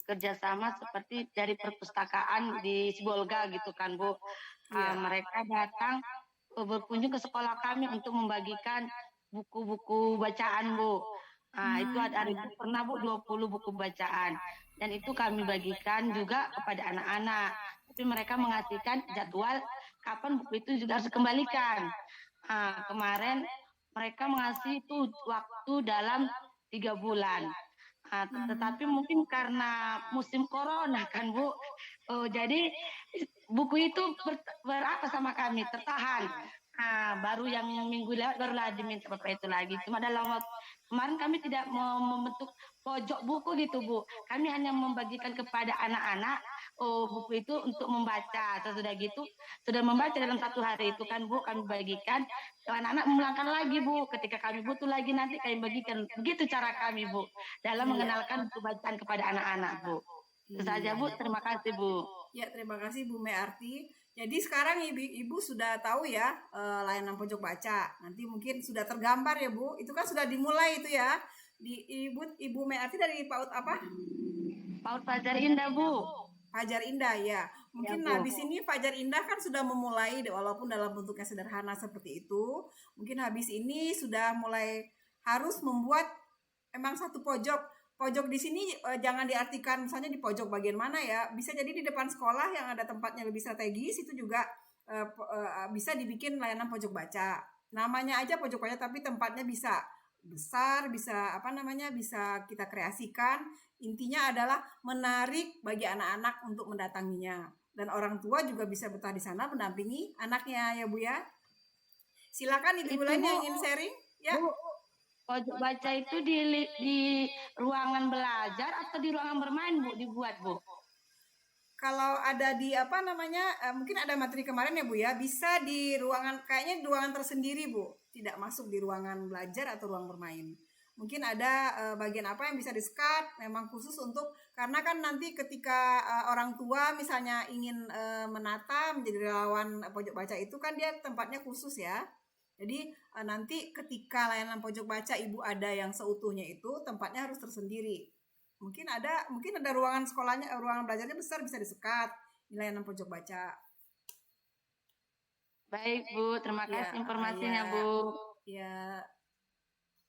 I: kerjasama seperti dari perpustakaan di Sibolga gitu kan Bu. Mereka datang berkunjung ke sekolah kami untuk membagikan buku-buku bacaan Bu. Itu ada pernah Bu 20 buku bacaan dan itu kami bagikan juga kepada anak-anak. Tapi mereka mengasihkan jadwal kapan buku itu juga harus dikembalikan. Kemarin mereka mengasih itu waktu dalam 3 bulan. Tetapi mungkin karena musim corona kan Bu, jadi buku itu berapa sama kami tertahan. Baru yang minggu lewat barulah diminta Bapak itu lagi. Cuma dalam waktu kemarin kami tidak membentuk pojok buku gitu Bu. Kami hanya membagikan kepada anak-anak buku itu untuk membaca. Sesudah gitu sudah membaca dalam 1 hari itu kan Bu, kami bagikan. Anak-anak memulangkan lagi Bu. Ketika kami butuh lagi nanti kami bagikan. Begitu cara kami Bu dalam mengenalkan buku bacaan kepada anak-anak Bu. Itu saja Bu. Terima kasih Bu.
B: Ya, terima kasih Bu Mearti. Jadi sekarang ibu sudah tahu ya layanan pojok baca. Nanti mungkin sudah tergambar ya Bu. Itu kan sudah dimulai itu ya. Ibu Mearti dari PAUD apa?
I: PAUD Fajar Indah Bu.
B: Fajar Indah ya. Mungkin
I: Bu.
B: habis ini Fajar Indah kan sudah memulai, walaupun dalam bentuknya sederhana seperti itu. Mungkin habis ini sudah mulai harus membuat emang satu pojok. Pojok di sini jangan diartikan misalnya di pojok bagian mana ya. Bisa jadi di depan sekolah yang ada tempatnya lebih strategis, itu juga bisa dibikin layanan pojok baca. Namanya aja pojok baca, tapi tempatnya bisa besar, bisa bisa kita kreasikan. Intinya adalah menarik bagi anak-anak untuk mendatanginya, dan orang tua juga bisa betah di sana mendampingi anaknya ya Bu ya. Silakan ibu lain yang ingin sharing ya.
I: Bu, pojok baca itu di ruangan belajar atau di ruangan bermain Bu dibuat Bu?
B: Kalau ada di mungkin ada materi kemarin ya Bu ya, bisa di ruangan, kayaknya di ruangan tersendiri Bu, tidak masuk di ruangan belajar atau ruang bermain. Mungkin ada bagian apa yang bisa di-skat memang khusus untuk, karena kan nanti ketika orang tua misalnya ingin menata menjadi relawan pojok baca itu kan dia tempatnya khusus ya. Jadi nanti ketika layanan pojok baca ibu ada yang seutuhnya itu tempatnya harus tersendiri. Mungkin ada ruangan sekolahnya, ruangan belajarnya besar, bisa di-skat di layanan pojok baca.
I: Baik Bu, terima kasih informasinya Bu.
B: Ya,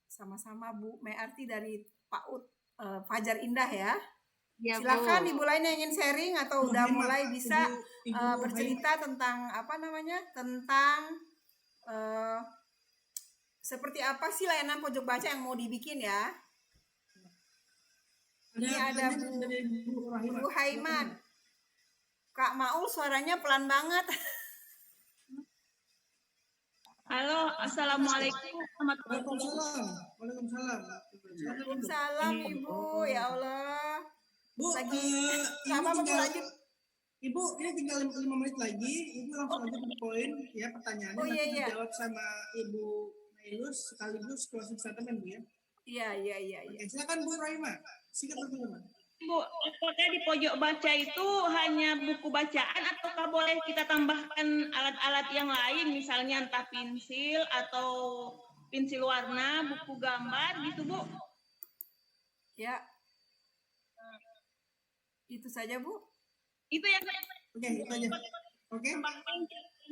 B: sama-sama Bu. Mayarti dari PAUD Fajar Indah ya. Ya silakan Bu. Ibu lain yang ingin sharing atau udah mulai bisa bercerita tentang tentang seperti apa sih layanan pojok baca yang mau dibikin ya. Ini ada Bu Haiman. Kak Maul suaranya pelan banget.
J: Halo, assalamualaikum.
B: Waalaikumsalam Ibu, ya Allah.
A: Bu,
B: sama Bu lanjut.
A: Ibu, ini tinggal 5 menit lagi. Ibu langsung aja ke poin ya pertanyaannya. Nanti dijawab sama Ibu Nailus sekaligus closing statement Bu ya.
B: Iya.
A: Oke, silakan Bu Rahima. Singkat dulu,
J: Bu, apakah di pojok baca itu hanya buku bacaan ataukah boleh kita tambahkan alat-alat yang lain, misalnya entah pensil atau pensil warna, buku gambar gitu Bu?
B: Ya. Itu saja Bu.
J: Itu yang
A: Oke, itu aja. Oke.
J: Tambahkan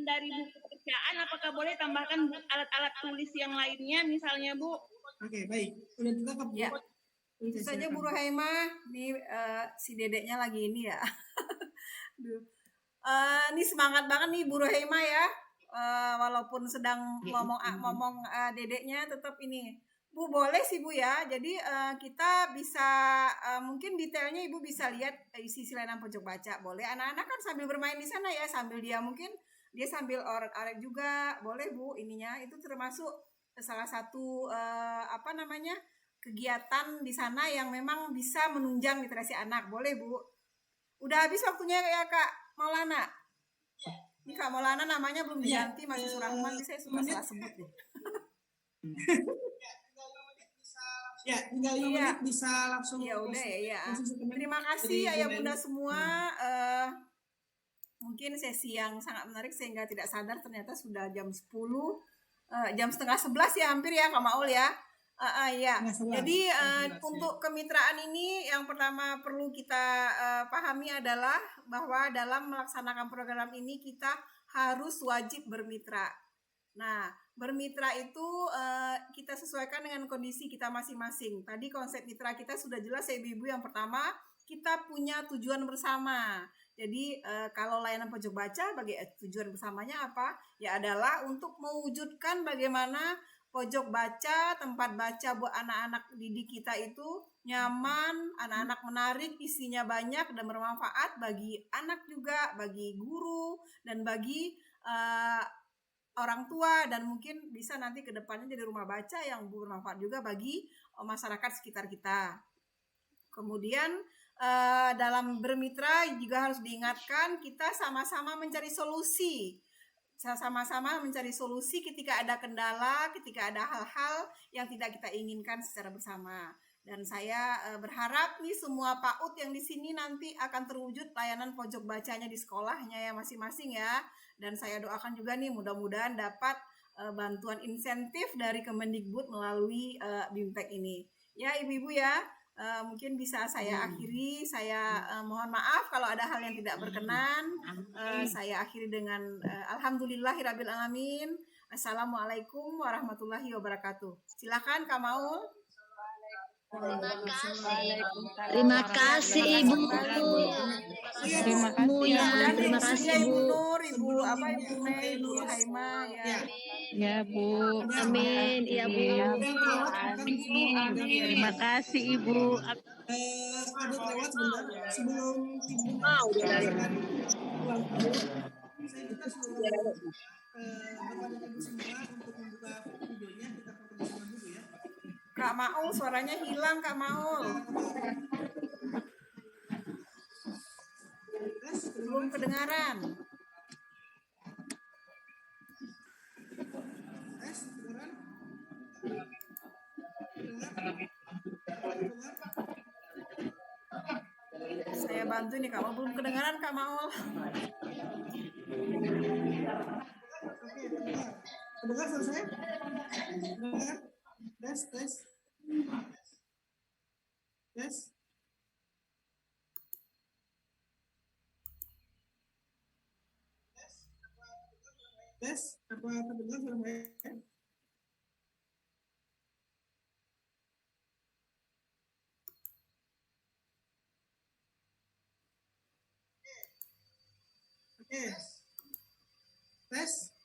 J: dari buku bacaan, apakah boleh tambahkan alat-alat tulis yang lainnya misalnya Bu?
A: Oke, baik. Udah ditangkap Bu.
B: Ya. Itu saja Bu Rohaimah. Nih si dedeknya lagi ini ya. Ini semangat banget nih Bu Rohaimah ya. Walaupun sedang ngomong dedeknya tetap ini. Bu boleh sih Bu ya. Jadi kita bisa mungkin detailnya Ibu bisa lihat isi layanan pojok baca. Boleh anak-anak kan sambil bermain di sana ya, sambil dia sambil orek-orek juga. Boleh Bu ininya. Itu termasuk salah satu kegiatan di sana yang memang bisa menunjang literasi anak. Boleh Bu. Udah habis waktunya ya Kak Maulana. Ini Kak Maulana namanya belum diganti, masih Surahman. Saya suka salah sebut nih.
A: Ya, tinggal 5 menit bisa langsung.
B: Ya udah ya. Terima kasih Ayah Bunda semua. Mungkin sesi yang sangat menarik sehingga tidak sadar ternyata sudah jam 10. Jam setengah 11 ya hampir ya Kak Maul ya. Ya. Jadi untuk kemitraan ini yang pertama perlu kita pahami adalah bahwa dalam melaksanakan program ini kita harus wajib bermitra. Nah, bermitra itu kita sesuaikan dengan kondisi kita masing-masing. Tadi konsep mitra kita sudah jelas ya Ibu. Yang pertama, kita punya tujuan bersama. Jadi kalau layanan pojok baca bagi tujuan bersamanya apa? Ya adalah untuk mewujudkan bagaimana pojok baca, tempat baca buat anak-anak didik kita itu nyaman, anak-anak menarik, isinya banyak dan bermanfaat bagi anak juga, bagi guru, dan bagi orang tua, dan mungkin bisa nanti ke depannya jadi rumah baca yang bermanfaat juga bagi masyarakat sekitar kita. Kemudian dalam bermitra juga harus diingatkan kita sama-sama mencari solusi. Sama-sama mencari solusi ketika ada kendala, ketika ada hal-hal yang tidak kita inginkan secara bersama. Dan saya berharap nih semua PAUD yang di sini nanti akan terwujud layanan pojok bacanya di sekolahnya ya masing-masing ya. Dan saya doakan juga nih mudah-mudahan dapat bantuan insentif dari Kemendikbud melalui BIMTEK ini. Ya Ibu-ibu ya, mungkin bisa saya akhiri. Saya mohon maaf kalau ada hal yang tidak berkenan. Saya akhiri dengan alhamdulillahirabbil alamin. Assalamualaikum warahmatullahi wabarakatuh. Silakan Kak Maul.
C: Terima kasih Ibu.
B: Terima kasih.
C: Terima kasih
B: Ibu
C: Bu.
B: Nur, Ibu Mei, Ibu Haima ya.
G: Ya Bu.
C: Amin. Iya Bu.
G: Terima kasih Ibu.
A: Ada lewat sebentar sebelum Ibu ulang kita sudah berpada Ibu semua untuk membuka videonya. Kita perkenalkan dulu ya.
B: Kak Maul, suaranya hilang Kak Maul. Belum kedengaran. Saya bantu nih Kak Maul, belum kedengaran Kak Maul.
A: Oke, kedengar suara saya? Kedengar? Tes. Tes, apa terdengar suara saya? Oke. Tes.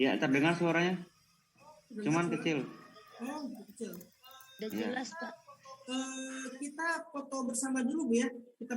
K: Ya, terdengar suaranya. Cuman kecil.
A: Oh, kecil.
C: Udah jelas Pak.
A: Kita foto bersama dulu Bu ya. Kita